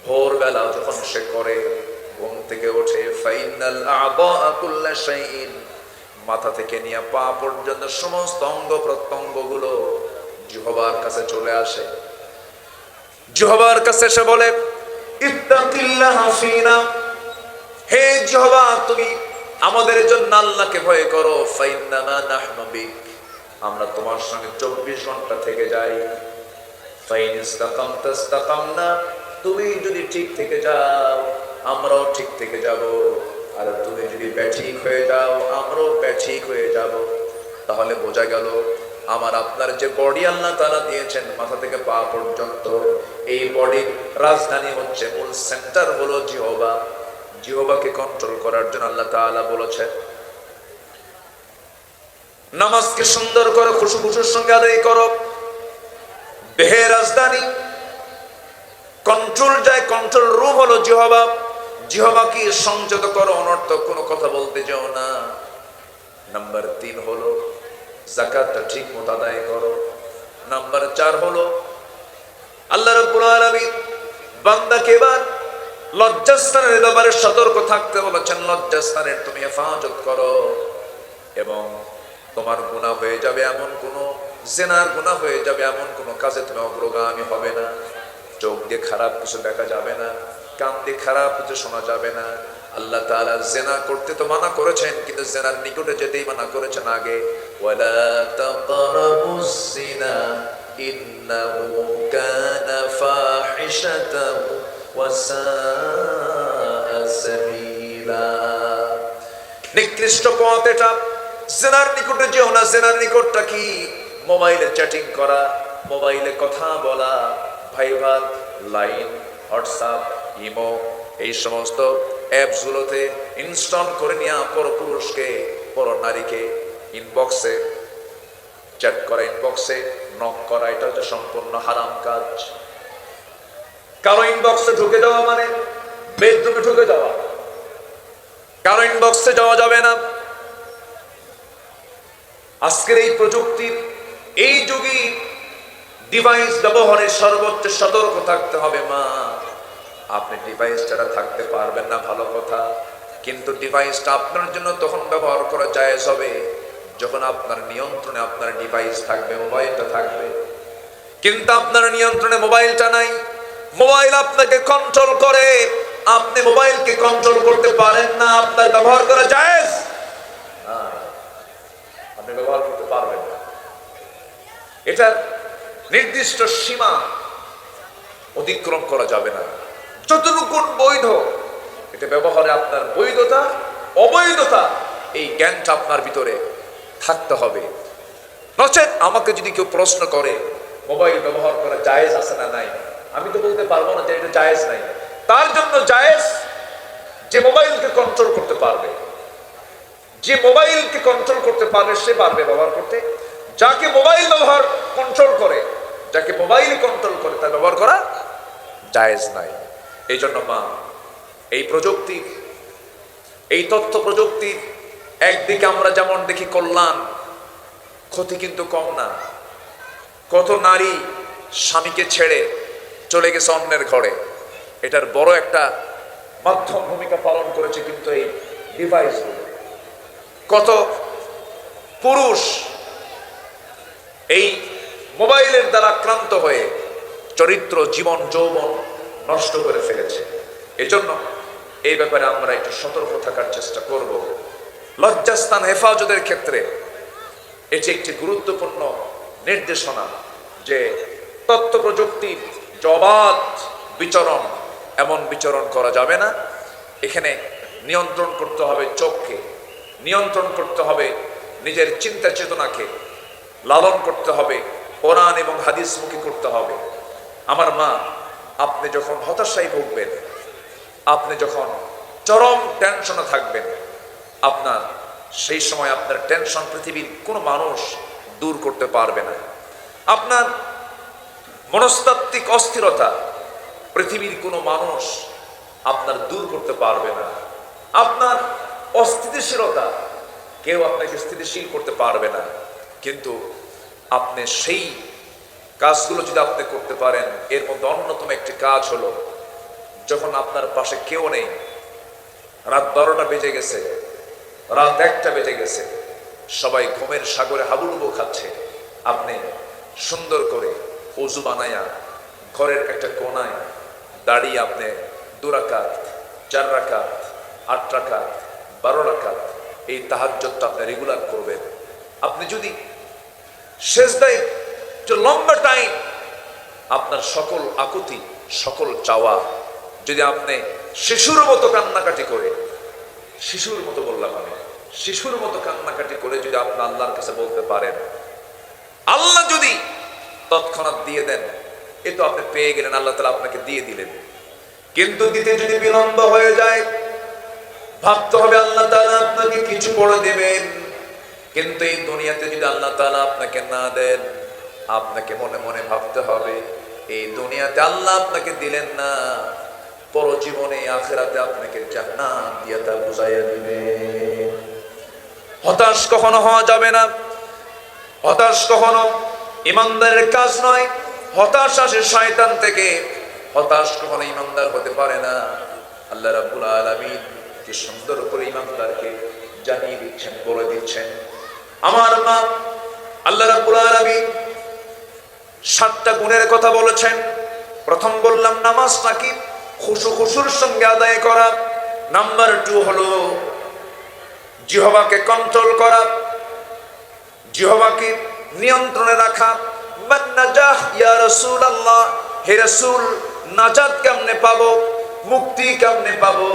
S1: ভোরবেলা যখন সে করে, ঘুম থেকে উঠে, ফাইনাল আ'দা কুল্লা শাইইন, মাথা থেকে নিয়ে পা পর্যন্ত সমস্ত অঙ্গ প্রত্যঙ্গ গুলো জিহ্বার কাছে চলে আসে। জিহ্বার কাছে সে বলে, ইত্তাকিল্লাহা ফিনা, হে জিহ্বা তুমি আমাদের জন্য আল্লাহকে ভয় করো, ফাইন্নামা নাহনু বিক, আমরা তোমার সঙ্গে 24 ঘন্টা থেকে যাই। ফাইন ইসতাকামতা ইসতাকামনা, তুমি যদি ঠিক থেকে যাও আমরাও ঠিক থেকে যাব, আর তুমি যদি ব্যাঠিক হয়ে যাও আমরাও ব্যাঠিক হয়ে যাব। তাহলে বোঝা গেল আমার আপনার যে বডি আল্লাহ তাআলা দিয়েছেন মাথা থেকে পা পর্যন্ত, এই বডির রাজধানী হচ্ছে, মূল সেন্টার হলো জিহ্বা। জিহ্বাকে কন্ট্রোল করার জন্য আল্লাহ তাআলা বলেছেন, নামাজকে সুন্দর করে খুশুর সঙ্গে আদায় করো। দেহের রাজধানী কন্ট্রোল যায়, কন্ট্রোল রুম হলো জিহ্বা। জিহ্বাকে সংযত করো, অনর্থক কোনো কথা বলতে যাও না। নাম্বার 3 হলো যাকাতটা ঠিক মতো আদায় করো। নাম্বার 4 হলো আল্লাহ রাব্বুল আলামিন বান্দাকে এবার লজ্জাস্থানের ব্যাপারে সতর্ক থাকতে বলেছেন। লজ্জাস্থানের তুমি হেফাজত করো, এবং তোমার গুনাহ হয়ে যাবে এমন কোনো, জিনার গুনাহ হয়ে যাবে এমন কোনো কাজে তুমি অগ্রগামী হবে না। চোখ দিয়ে খারাপ কিছু দেখা যাবে না, কান দিয়ে খারাপ কিছু শোনা যাবে না। আল্লাহ তাআলা জিনা করতে তো মানা করেছেন, কিন্তু জিনার নিকটে যেতেই মানা করেছেন আগে, ওয়ালা তাকরাবুস জিনা ইন্নাহু কানা ফাহিশাতান ওয়া সাআ সাবিলা। নিকৃষ্ট পথ এটা, জিনার নিকটে যেও না। জিনার নিকটটা কি? মোবাইলে চ্যাটিং করা, মোবাইলে কথা বলা, ভাইবার, লাইন, হোয়াটসঅ্যাপ, ইমো, এই সমস্ত অ্যাপসগুলোতে ইনস্টল করে নেওয়া পরপুরুষকে পর নারীকে ইনবক্সে চ্যাট করা, ইনবক্সে নক করা, এটা হচ্ছে সম্পূর্ণ হারাম কাজ। কারো ইনবক্সে ঢুকে যাওয়া মানে বেডরুমে ঢুকে যাওয়া, কারো ইনবক্সে যাওয়া যাবে না। আজকের এই প্রযুক্তির এই যুগে ডিভাইস ব্যবহারে সর্বোচ্চ সতর্ক থাকতে হবে। মা, আপনি ডিভাইস ছাড়া থাকতে পারবেন না, ভালো কথা, কিন্তু ডিভাইসটা আপনার জন্য তখন ব্যবহার করা জায়েজ হবে যখন আপনার নিয়ন্ত্রণে আপনার ডিভাইস থাকবে, মোবাইলটা থাকবে। কিন্তু আপনার নিয়ন্ত্রণে মোবাইলটা নাই, মোবাইল আপনাকে কন্ট্রোল করে, আপনি মোবাইলকে কন্ট্রোল করতে পারেন না, আপনার ব্যবহার করা জায়েজ না, আপনি ব্যবহার করতে পারবেন না। এটার নির্দিষ্ট সীমা অতিক্রম করা যাবে না। যতটুকু বৈধ, এটা ব্যবহারে আপনার বৈধতা অবৈধতা এই জ্ঞানটা আপনার ভিতরে থাকতে হবে। নচেত আমাকে যদি কেউ প্রশ্ন করে মোবাইল ব্যবহার করা জায়েজ আছে না নাই, আমি তো বলতে পারবো না যে এটা জায়েজ নাই। তার জন্য জায়েজ যে মোবাইলকে কন্ট্রোল করতে পারবে, যে মোবাইলকে কন্ট্রোল করতে পারবে সে পারবে ব্যবহার করতে। যাকে মোবাইল ব্যবহার কন্ট্রোল করে, যাকে মোবাইল কন্ট্রোল করে, তার ব্যবহার করা জায়েজ নাই। এই জন্য মা, এই প্রযুক্তি, এই তথ্য প্রযুক্তি একদিকে আমরা যেমন দেখি কল্যাণ, ক্ষতি কিন্তু কম না। কত নারী স্বামীকে ছেড়ে চলে গেছে অন্যের ঘরে, এটার বড় একটা মাধ্যম ভূমিকা পালন করেছে কিন্তু এই ডিভাইসগুলো। কত পুরুষ এই মোবাইলের দ্বারা আক্রান্ত হয়ে চরিত্র, জীবন, যৌবন নষ্ট করে ফেলেছে। এজন্য এই ব্যাপারে আমরা একটু সতর্ক থাকার চেষ্টা করব। লজ্জাস্থান হেফাজতের ক্ষেত্রে এটি একটি গুরুত্বপূর্ণ নির্দেশনা যে তথ্য প্রযুক্তির অবাধ বিচরণ, এমন বিচরণ করা যাবে না। এখানে নিয়ন্ত্রণ করতে হবে চোখকে, নিয়ন্ত্রণ করতে হবে নিজের চিন্তা চেতনাকে, লালন করতে হবে কোরআন এবং হাদিসমুখী করতে হবে। আমার মা, আপনি যখন হতাশায় ভুগবেন, আপনি যখন চরম টেনশনে থাকবেন, আপনার সেই সময় আপনার টেনশন পৃথিবীর কোনো মানুষ দূর করতে পারবে না। আপনার মনস্তাত্ত্বিক অস্থিরতা পৃথিবীর কোনো মানুষ আপনার দূর করতে পারবে না। আপনার অস্থিতিশীলতা কেউ আপনাকে স্থিতিশীল করতে পারবে না। কিন্তু আপনি সেই কাজগুলো যদি আপনি করতে পারেন, এর মধ্যে অন্যতম একটি কাজ হলো যখন আপনার পাশে কেউ নেই, রাত 12টা বেজে গেছে, রাত 1টা বেজে গেছে, সবাই ঘুমের সাগরে হাবুডুবু খাচ্ছে, আপনি সুন্দর করে ওযু বানায়া ঘরের একটা কোনায় দাঁড়িয়ে আপনি 2 রাকাত, 4 রাকাত, 8 রাকাত, 12 রাকাত এই তাহাজ্জুদটা আপনি রেগুলার করবেন। আপনি যদি সেজদায় লম্বা টাইম আপনার সকল আকুতি, সকল চাওয়া যদি আপনি শিশুর মতো কান্নাকাটি করে, শিশুর মতো বললাম আমি, শিশুর মতো কান্নাকাটি করে যদি আপনি আল্লাহর কাছে বলতে পারেন, আল্লাহ যদি তৎক্ষণাৎ দিয়ে দেন, এ তো আপনি পেয়ে গেলেন, আল্লাহ তাআলা আপনাকে দিয়ে দিলেন। কিন্তু দিতে যদি বিলম্ব হয়ে যায়, ভাবতে হবে আল্লাহ তাআলা আপনাকে কিছু পড়ে দেবেন। কিন্তু এই দুনিয়াতে যদি আল্লাহ তাআলা আপনাকে না দেন, আপনাকে মনে মনে ভাবতে হবে এই দুনিয়াতে আল্লাহ আপনাকে দিলেন না, পরজীবনে আখিরাতে আপনাকে জান্নাত দিয়ে তা বুঝাইয়া দিবে। হতাশ কখনো হওয়া যাবে না, হতাশ কখনো ইমানদারের কাজ নয়। হতাশ আসে শয়তান থেকে, হতাশ কখনো ইমানদার হতে পারে না। আল্লাহ রাব্বুল আলামিন কি সুন্দর করে ইমানদারকে জানিয়ে দিচ্ছেন, বলে দিচ্ছেন। আমার মা, আল্লাহ রাব্বুল আলামিন 7টা গুণের কথা বলেছেন। প্রথম বললাম নামাজটাকে খুশুর সঙ্গে আদায় করা। নাম্বার 2 হলো জিহ্বাকে কন্ট্রোল করা, জিহ্বাকে নিয়ন্ত্রণে রাখা। মান নাজাহ ইয়া রাসূলুল্লাহ, হে রাসূল নাজাত কেমনে পাবো, মুক্তি কেমনে পাবো?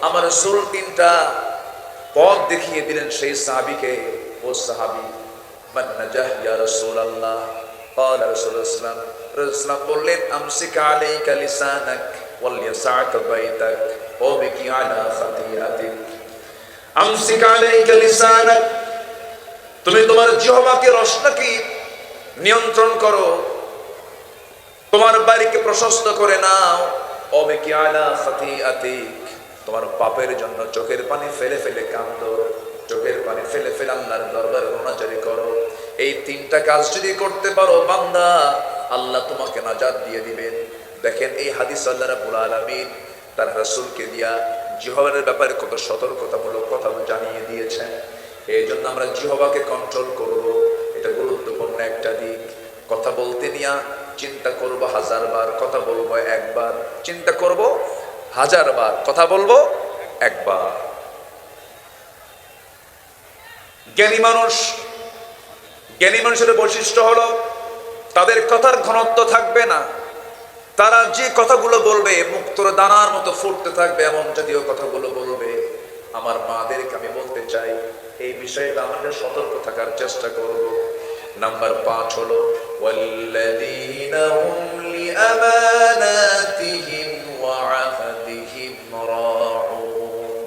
S1: আমার রাসূল 3টা পথ দেখিয়ে দিলেন সেই সাহাবীকে। ও সাহাবী, মান নাজাহ ইয়া রাসূলুল্লাহ, قال রাসূলুল্লাহ সাল্লাল্লাহু আলাইহি ওয়াসাল্লাম বললেন, আমসিক আলাইকা লিসানাক وليسعك بيتك وبكي على خطيئتك أمسك عليك لسانك তুমি তোমার জিহ্বাকে রসনাকে নিয়ন্ত্রণ করো, তোমার বাড়িকে প্রশস্ত করে নাও। অবিকি আলা খাতিআতিক, তোমার পাপের জন্য চোখের পানি ফেলে ফেলে কাঁদো, চোখের পানি ফেলে ফেলে আল্লাহর দরবারে রোনাজারি করো। এই তিনটা কাজ যদি করতে পারো বান্দা, আল্লাহ তোমাকে নাজাত দিয়ে দিবেন। দেখেন এই হাদিস আল্লাহ রাব্বুল আলামিন তার রাসূলকে দিয়া জিহ্বার ব্যাপারে কত সতর্কতামূলক কথা জানিয়ে দিয়েছেন। এই জন্য আমরা জিহ্বাকে কন্ট্রোল করব, এটা গুরুত্বপূর্ণ একটা দিক। কথা বলতে নিয়া চিন্তা করব 1000 বার, কথা বলবো একবার, চিন্তা করব 1000 বার, কথা বলবো একবার। জ্ঞানী মানুষের বৈশিষ্ট্য হলো তাদের কথার ঘনত্ব থাকবে না, তারা যে কথাগুলো বলবে মুক্তোর দানার মতো ফুটতে থাকবে এমন জাতীয় কথাগুলো বলবে। আমার মাদেরকে আমি বলতে চাই এই বিষয়ে আমাদের সতর্ক থাকার চেষ্টা করব। নাম্বার 5 হলো ওয়াল্লাযীনা হুম লিআমানাতিহিম ওয়া আহদিহিম রাউন,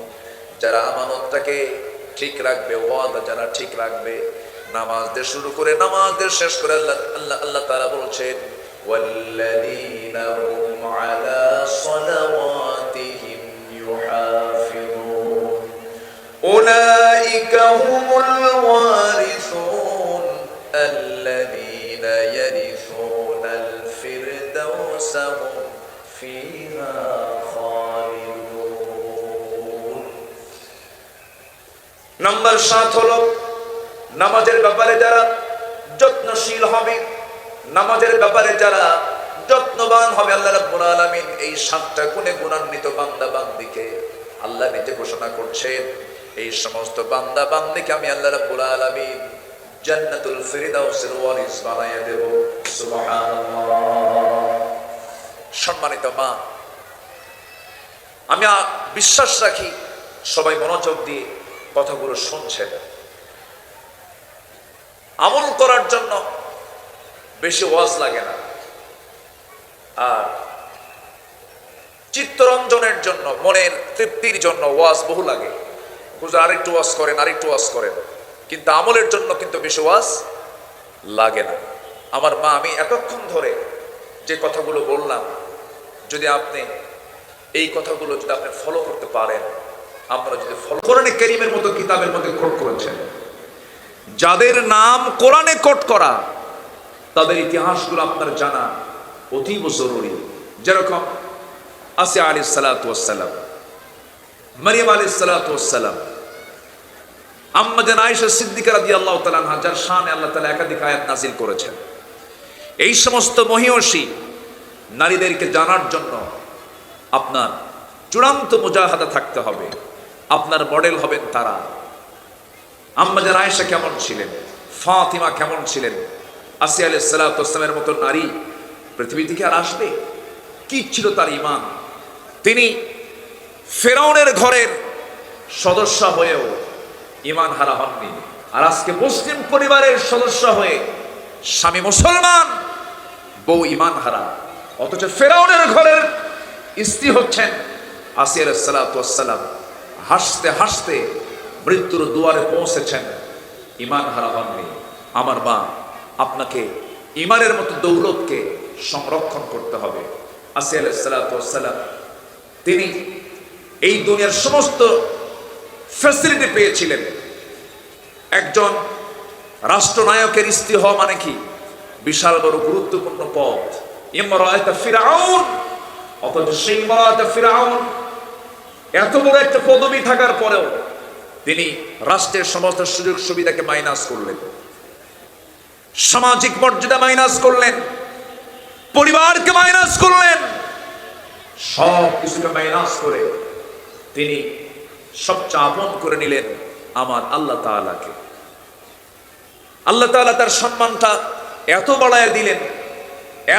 S1: যারা আমানতটাকে ঠিক রাখবে, ওয়াদা যারা ঠিক রাখবে, নামাজ দিয়ে শুরু করে নামাজ দিয়ে শেষ করে আল্লাহ তাআলা বলছেন ওয়াল্লাযীনা হুম আলা সালাওয়াতিহিম ইউহাফিজুন উলাইকা হুমুল ওয়ারিসুন আল্লাযীনা ইয়ারিসুনাল ফিরদাউসা হুম ফিহা খালিদুন। নাম্বার 7 হলো নামাজের ব্যাপারে যারা যত্নশীল হবে, নামাজের ব্যাপারে যারা যত্নবান হবে, আল্লাহ রাব্বুল আলামিন এই 7টা গুণে গুণান্বিত বান্দা বান্দিকে আল্লাহ নিজে ঘোষণা করছেন, এই সমস্ত বান্দা বান্দিকে আমি আল্লাহ রাব্বুল আলামিন জান্নাতুল ফিরদাউসের ওয়ারিস বানায়া দেব। সুবহানাল্লাহ। সম্মানিত মা, আমি বিশ্বাস রাখি সবাই মনোযোগ দিয়ে কথাগুলো শুনছেন। আমল করার জন্য বেশি ওয়াজ লাগে না, আর চিত্তরঞ্জনের জন্য, মনের তৃপ্তির জন্য ওয়াজ বহু লাগে। হুজুর আরেকটু ওয়াজ করেন, আরেকটু ওয়াজ করেন, কিন্তু আমলের জন্য কিন্তু বেশি ওয়াজ লাগে না। আমার মা, আমি এতক্ষণ ধরে যে কথাগুলো বললাম, যদি আপনি এই কথাগুলো যদি আপনি ফলো করতে পারেন, আমরা যদি ফলো কোরআনে কারীমের মতো কিতাবের মধ্যে কোট করেছেন, যাদের নাম কোরআনে কোট করা, তাদের ইতিহাসগুলো আপনার জানা অতীব জরুরি। যেরকম আসিয়া আলাইহিস সালাতু ওয়াস সালাম, মারিয়াম আলাইহিস সালাতু ওয়াস সালাম, আম্মা জান আয়েশা সিদ্দিকা রাদিয়াল্লাহু তাআলা আনহা, যার শানে আল্লাহ তাআলা একাধিক আয়াত নাযিল করেছেন। এই সমস্ত মহিয়সী নারীদেরকে জানার জন্য আপনার চূড়ান্ত মুজাহাদা থাকতে হবে। আপনার মডেল হবেন তারা। আম্মা জান আয়েশা কেমন ছিলেন, ফাতিমা কেমন ছিলেন, আসিয়া আলাইহিস সালাতু ওয়াস সালামের মতো নারী পৃথিবী থেকে আর আসবে? কি ছিল তার ঈমান? তিনি ফেরাউনের ঘরের সদস্য হয়েও ঈমান হারা হননি। আর আজকে মুসলিম পরিবারের সদস্য হয়ে স্বামী মুসলমান, বউ ঈমান হারা, অথচ ফেরাউনের ঘরের স্ত্রী হচ্ছেন আসিয়া আলাইহিস সালাতু ওয়াস সালাম। হাসতে হাসতে মৃত্যুর দুয়ারে পৌঁছেছেন, ঈমান হারা হননি। আমার মা, আপনাকে ঈমানের মতো দৌলতকে সংরক্ষণ করতে হবে। আসিয়া আলাইহিস সালাতু ওয়াস সালাম, তিনি এই দুনিয়ার সমস্ত ফ্যাসিলিটি পেয়েছিলেন। একজন রাষ্ট্রনায়কের স্ত্রী হওয়া মানে কি? বিশাল বড় গুরুত্বপূর্ণ পদ। ইমরাআত ফিরআউন, অথচ সেই ইমরাআত ফিরআউন এত বড় একটা পদবি থাকার পরেও তিনি রাষ্ট্রের সমস্ত সুযোগ সুবিধাকে মাইনাস করলেন, সামাজিক মর্যাদা মাইনাস করলেন, পরিবারকে মাইনাস করলেন, সব কিছুকে মাইনাস করে তিনি সবচেয়ে আপন করে নিলেন আমার আল্লাহ তাআলাকে। আল্লাহ তাআলা তার সম্মানটা এত বাড়ায় দিলেন,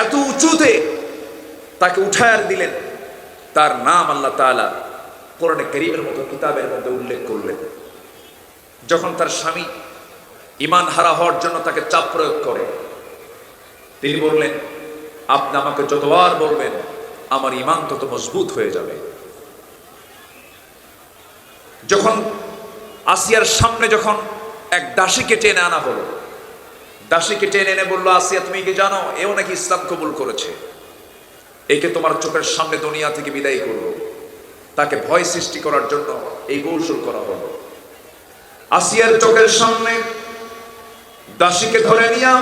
S1: এত উঁচুতে তাকে উঠায় দিলেন, তার নাম আল্লাহ তাআলা কোরআনে কারীমের মতো কিতাবের মধ্যে উল্লেখ করলেন। যখন তার স্বামী ঈমান হারা হওয়ার জন্য তাকে চাপ প্রয়োগ করে, তিনি বললেন, আপনি আমাকে যতবার বলবেন আমার ঈমান তত মজবুত হয়ে যাবে। যখন আসিয়ার সামনে যখন এক দাসীকে টেনে আনা হলো, দাসীকে টেনে এনে বললো, আসিয়া তুমি কি জানো এও নাকি ইসলাম কবুল করেছে, একে তোমার চোখের সামনে দুনিয়া থেকে বিদায় করলো। তাকে ভয় সৃষ্টি করার জন্য এই কৌশল করা হলো। আসিয়ার চোখের সামনে দাসীকে ধরে নিয়া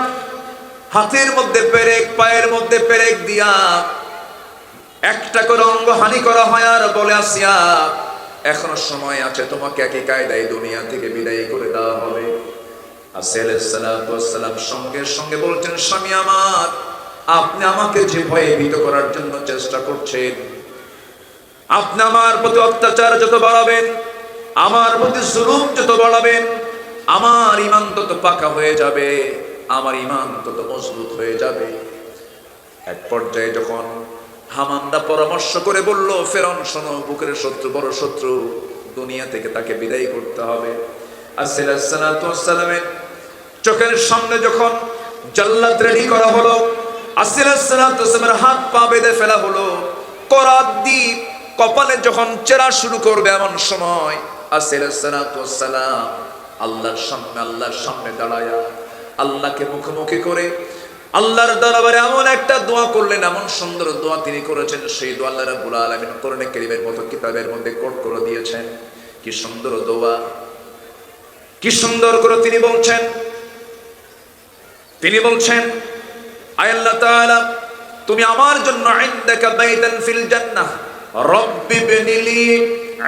S1: হাতের মধ্যে পেরেক, পায়ের মধ্যে পেরেক দিয়া একটা করে অঙ্গ হানি করা হয়, আর বলে, আসিয়া এখনো সময় আছে, তোমাকে একই কায়দায় দুনিয়া থেকে বিদায় করে দেওয়া হবে। আসিয়া আলাইহিস সালাতু ওয়াস সালাম সঙ্গে সঙ্গে বলছেন, স্বামী আমার, আপনি আমাকে যে ভয়ে ভীত করার জন্য চেষ্টা করছেন, আপনি আমার প্রতি অত্যাচার যত বাড়াবেন, আমার প্রতি জুলুম যত বাড়াবেন, আমার ঈমান তত পাকা হয়ে যাবে, আমার ঈমান তত মজবুত হয়ে যাবে। এক পর্যায়ে যখন হামানরা পরামর্শ করে বলল, ফেরাউন শোনো, বুকের শত্রু, বড় শত্রু, দুনিয়া থেকে তাকে বিদায় করতে হবে। আসিয়া আলাইহিস সালাতু ওয়াস সালামের চোখের সামনে যখন জাল্লাত রেডি করা হলো, আসিয়া আলাইহিস সালাতু ওয়াস সালামের হাত পা বেঁধে ফেলা হলো, করাত দিয়ে কপালে যখন চেরা শুরু করবে, এমন সময় আসিয়া আলাইহিস সালাতু ওয়াস সালাম আল্লাহর সামনে দাঁড়ায়া আল্লাহকে মুখোমুখি করে আল্লাহর দরবারে এমন একটা দোয়া করলেন, এমন সুন্দর দোয়া তিনি করেছেন, সেই দোয়া আল্লাহ রাব্বুল আলামিন কোরআনে কারীমের মতো কিতাবের মধ্যে কোট করে দিয়েছেন। কি সুন্দর দোয়া, কি সুন্দর করে তিনি বলছেন, আয় আল্লাহ তাআলা, তুমি আমার জন্য ইনদাকা বাইতান ফিল জান্নাহ, রব্বি বিনিলি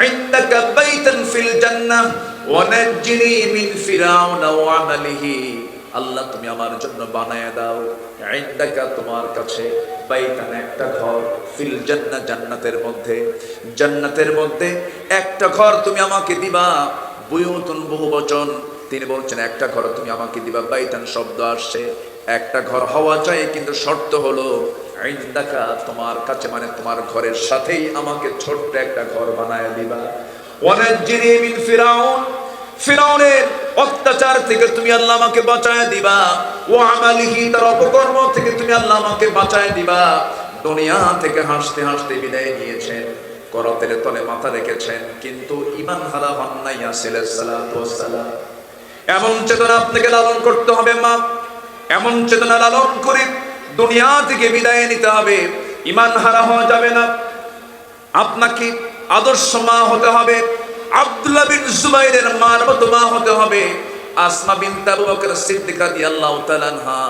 S1: ইনদাকা বাইতান ফিল জান্নাহ ওয়া নাজ্জিনি মিন ফিরাউনা ওয়া আমালিহি। আল্লাহ তুমি আমার জন্য বানায়া দাও ইনদাকা, তোমার কাছে, বাইতান একটা ঘর, ফিল জান্নাহ, জান্নাতের মধ্যে একটা ঘর তুমি আমাকে দিবা। বুয়ুতুন বহুবচন, তিনি বলছেন একটা ঘর তুমি আমাকে দিবা। বাইতান শব্দ আসছে, একটা ঘর হওয়া চাই, কিন্তু শর্ত হলো ইনদাকা, তোমার কাছে, মানে তোমার ঘরের সাথেই আমাকে ছোট্ট একটা ঘর বানায়া দিবা। ওয়া নাজ্জিনি মিন ফিরাউন, ফিরাউনের অত্যাচার থেকে তুমি আল্লাহ আমাকে বাঁচায় দিবা। ওয়া আমালিহি, তার অপকর্ম থেকে তুমি আল্লাহ আমাকে বাঁচায় দিবা। দুনিয়া থেকে হাসতে হাসতে বিদায় নিয়েছেন, করতের তলে মাথা রেখেছেন, কিন্তু ঈমান হারা হন নাই আসিয়া আলাইহিস সালাতু ওয়াস সালাম। এমন চেতনা আপনাকে লালন করতে হবে মা, এমন চেতনা লালন করে দুনিয়া থেকে বিদায় নিতে হবে। ঈমান হারা হওয়া যাবে না। আপনাকে আদর্শ মা হতে হবে, আব্দুল্লাহ বিন জুবাইরের মার মতো মা হতে হবে। আসমা বিনত আবু বকর সিদ্দিকা রাদিয়াল্লাহু তাআলা আনহা,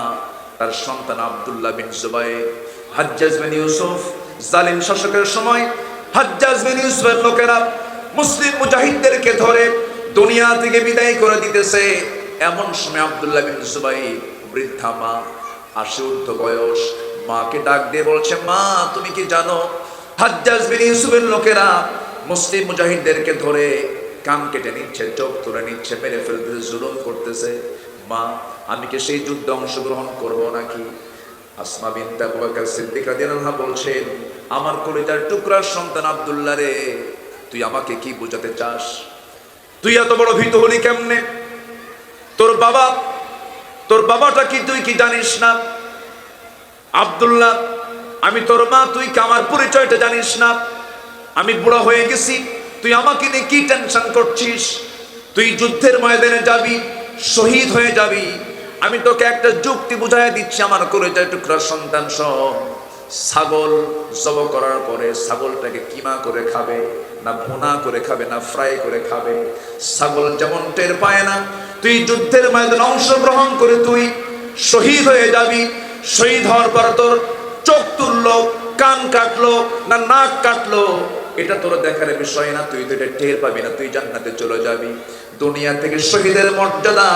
S1: তার সন্তান আব্দুল্লাহ বিন জুবাইর, হাজ্জাজ বিন ইউসুফ জালিম শাসকের সময় হাজ্জাজ বিন ইউসুফের লোকেরা মুসলিম মুজাহিদদেরকে ধরে দুনিয়া থেকে বিদায় করে দিতেছে। এমন সময় আব্দুল্লাহ বিন জুবাইর, বৃদ্ধা মা, 80 ঊর্ধ্ব বয়স, মাকে ডাক দিয়ে বলছে, মা তুমি কি জানো হাজ্জাজ বিন ইউসুফের লোকেরা মুসলিম মুজাহিদদেরকে ধরে কান কেটে নিচ্ছে, চোখ তুলে নিচ্ছে, মেরে ফেলতেছে, জুলুম করতেছে। মা, আমি কি সেই যুদ্ধে অংশগ্রহণ করব নাকি? আসমা বিনত আবু বকর সিদ্দিকা রাদিয়াল্লাহু আনহা বলছেন, আমার কলিজার টুকরার সন্তান আব্দুল্লাহ রে, তুই আমাকে কি বোঝাতে চাস? তুই এত বড় ভীত হলি কেমনে? তোর বাবাটা কি তুই কি জানিস না? আব্দুল্লাহ, আমি তোর মা, তুই কি আমার পরিচয়টা জানিস না? আমি বুড়া হয়ে গেছি, তুই আমাকে নিয়ে কি টেনশন করছিস? তুই যুদ্ধের ময়দানে যাবি, শহীদ হয়ে যাবি। আমি তোকে একটা যুক্তি বুঝাই দিচ্ছি, আমার কলিজার টুকরার সন্তান শোন। ছাগল জব করার পরে ছাগলটাকে কিমা করে খাবে, না ভুনা করে খাবে, না ফ্রাই করে খাবে, ছাগল যেমন টের পায় না, তুই যুদ্ধের ময়দানে অংশগ্রহণ করে তুই শহীদ হয়ে যাবি। শহীদ হওয়ার পর তোর চোখ তুললো, কান কাটলো, না নাক কাটলো, এটা তোর দেখার বিষয় না, তুই তো এটা টের পাবি না, তুই জান্নাতে চলে যাবি। দুনিয়া থেকে শহীদের মর্যাদা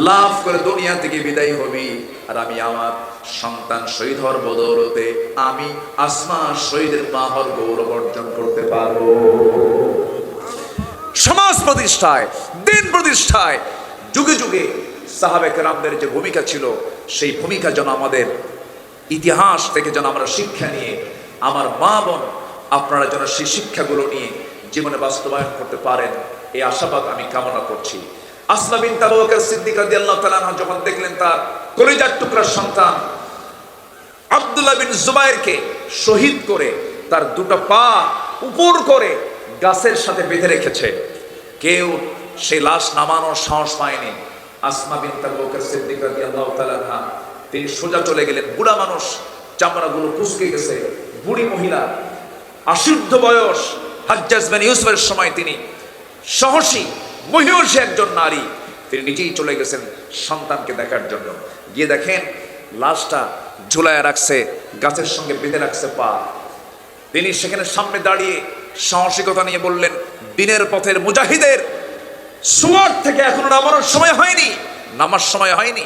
S1: লাভ করে দুনিয়া থেকে বিদায় হবি। আর আমি আমার সন্তান শহীদ হওয়ার বদৌলতে আমি আসমা শহীদের মা হওয়ার গৌরব অর্জন করতে পারবো। সমাজ প্রতিষ্ঠায়, দিন প্রতিষ্ঠায় যুগে যুগে সাহাবে কেরামদের যে ভূমিকা ছিল, সেই ভূমিকা যেন আমাদের ইতিহাস থেকে যেন আমরা শিক্ষা নিয়ে, আমার মা বোন আপনারা যেন সেই শিক্ষাগুলো নিয়ে জীবনে বাস্তবায়ন করতে পারেন, এই আশাবাদ আমি কামনা করছি। আসমা বিনত আবু বকর সিদ্দিকা রাদিয়াল্লাহু তাআলা আনহা যখন দেখলেন তার কলিজার টুকরার সন্তান আব্দুল্লাহ বিন জুবাইরকে শহীদ করে তার দুটো পা উপর করে গাছের সাথে বেঁধে রেখেছে। কেউ সেই লাশ নামানোর সাহস পায়নি। আসমা বিনত আবু বকর সিদ্দিক রাদিয়াল্লাহু তাআলা আনহা তিনি সোজা চলে গেলেন। বুড়া মানুষ, চামড়াগুলো কুঁচকে গেছে, বুড়ি মহিলা, অশুদ্ধ বয়স। হাজ্জাজ বিন ইউসুফের সময় তিনি সাহসী মহিষী একজন নারী, তিনি নিজেই চলে গেছেন সন্তানকে দেখার জন্য। গিয়ে দেখেন লাশটা ঝুলায় রাখছে, গাছের সঙ্গে বেঁধে রাখছে পা। তিনি সেখানে সামনে দাঁড়িয়ে সাহসিকতা নিয়ে বললেন, দিনের পথের মুজাহিদের সুয়ার থেকে এখনো নামানোর সময় হয়নি, নামার সময় হয়নি।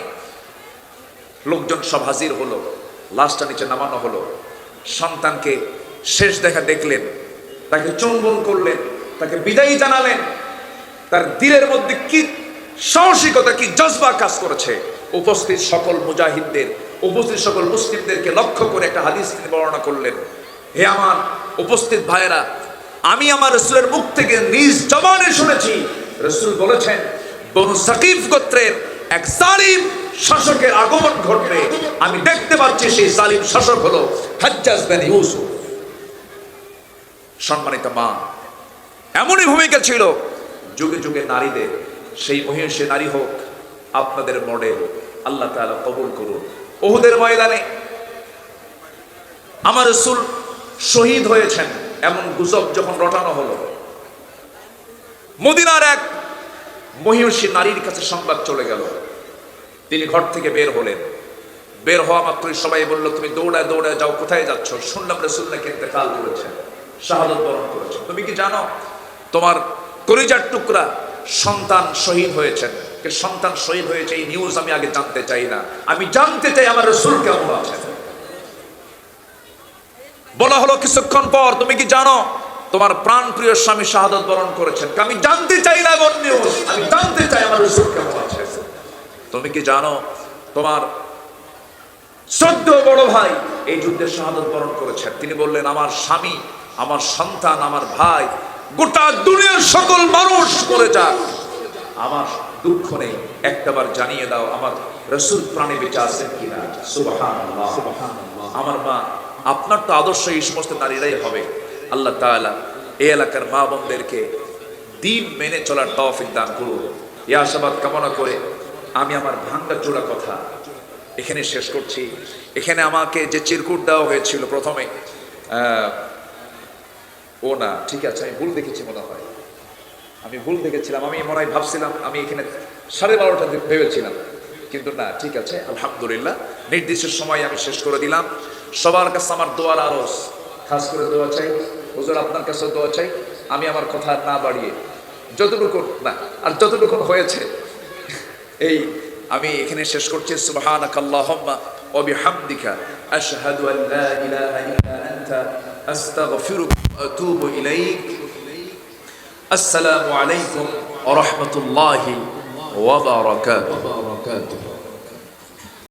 S1: লোকজন সব হাজির হলো, লাশটা নিচে নামানো হলো। সন্তানকে শেষ দেখা দেখলেন, তাকে চুম্বন করলেন, তাকে বিদায়ী জানালেন। তার দিলের মধ্যে কি সাহসিকতা, কি জজবা কাজ করেছে। উপস্থিত সকল মুজাহিদদের, উপস্থিত সকল মুসলিমদেরকে লক্ষ্য করে একটা হাদিস তিনি বর্ণনা করলেন। হে আমার উপস্থিত ভাইয়েরা, আমি আমার রাসূলের মুখ থেকে নিজ জবানে শুনেছি, রাসূল বলেছেন বনু সাকিফ গোত্রের এক জালিম শাসকের আগমন ঘটবে। আমি দেখতে পাচ্ছি সেই জালিম শাসক হলো হাজ্জাজ বিন ইউসুফ। সম্মানিত মা, এমনই ভূমিকা ছিল যুগে যুগে নারীদের। সেই মহিষী নারী হোক আপনাদের মডেল, আল্লাহ তাআলা কবুল করুন। উহুদের ময়দানে আমার রাসূল শহীদ হয়েছেন এমন গুজব যখন রটানো হলো, মদিনার এক মহিষী নারীর কাছে সংবাদ চলে গেল। তিনি ঘর থেকে বের হলেন। বের হওয়া মাত্রই সবাই বলল, তুমি দৌড়ায় দৌড়ায় যাও, কোথায় যাচ্ছ? শুনলাম রাসূল নাকি ইন্তেকাল করেছেন, শাহাদাত বরণ করেছেন। তুমি কি জানো তোমার কলিজার টুকরা সন্তান শহীদ হয়েছেন? সন্তান শহীদ হয়েছে এই নিউজ আমি আগে জানতে চাই না, আমি জানতে চাই আমার রাসূল কেমন আছেন। বলা হলো কিছুক্ষণ পর, তুমি কি জানো তোমার প্রাণপ্রিয় স্বামী শাহাদাত বরণ করেছেন? আমি জানতে চাই না এমন নিউজ, আমি জানতে চাই আমার রাসূল কেমন আছেন। তুমি কি জানো তোমার সদ্য বড় ভাই এই যুদ্ধে শাহাদাত বরণ করেছেন? তিনি বললেন, আমার স্বামী, আমার সন্তান, আমার ভাই, গোটা দুনিয়ার সকল মানুষ মরে যাক, আমার দুঃখ নেই, একটাবার জানিয়ে দাও আমার রাসূল প্রাণে বেঁচে আছেন কিনা। সুবহানাল্লাহ, সুবহানাল্লাহ। আমার মা, আপনার তো আদর্শ এই সমস্ত নারীরাই হবে। আল্লাহ তাআলা এই এলাকার মা বোনদেরকে দিন মেনে চলার তৌফিক দান করুন। এই আশাবাদ কামনা করে আমি আমার ভাঙ্গা চোরা কথা এখানে শেষ করছি। এখানে আমাকে যে চিরকুট দেওয়া হয়েছিল প্রথমে, ও না, ঠিক আছে, আমি ভুল দেখেছি মনে হয়, আমি ভুল দেখেছিলাম। আমি মনে হয় ভাবছিলাম আমি এখানে 12:30টা ভেবেছিলাম, কিন্তু না, ঠিক আছে, আলহামদুলিল্লাহ, নির্দিষ্ট সময় আমি শেষ করে দিলাম। সবার কাছে আমার দোয়ার আরজ, খাস করে দোয়া চাই, হুজুর আপনার কাছে দোয়া চাই। আমি আমার কথা না বাড়িয়ে যতটুকু না আর যতটুকু হয়েছে এই আমি এখানে শেষ করছি। সুবহানাকাল্লাহুম্মা ওয়া বিহামদিকা আশহাদু আল লা ইলাহা ইল্লা আনতা আস্তাগফিরুকা ওয়া আতুবু ইলাইক। আসসালামু আলাইকুম ওয়া রাহমাতুল্লাহি ওয়া বারাকাতুহু।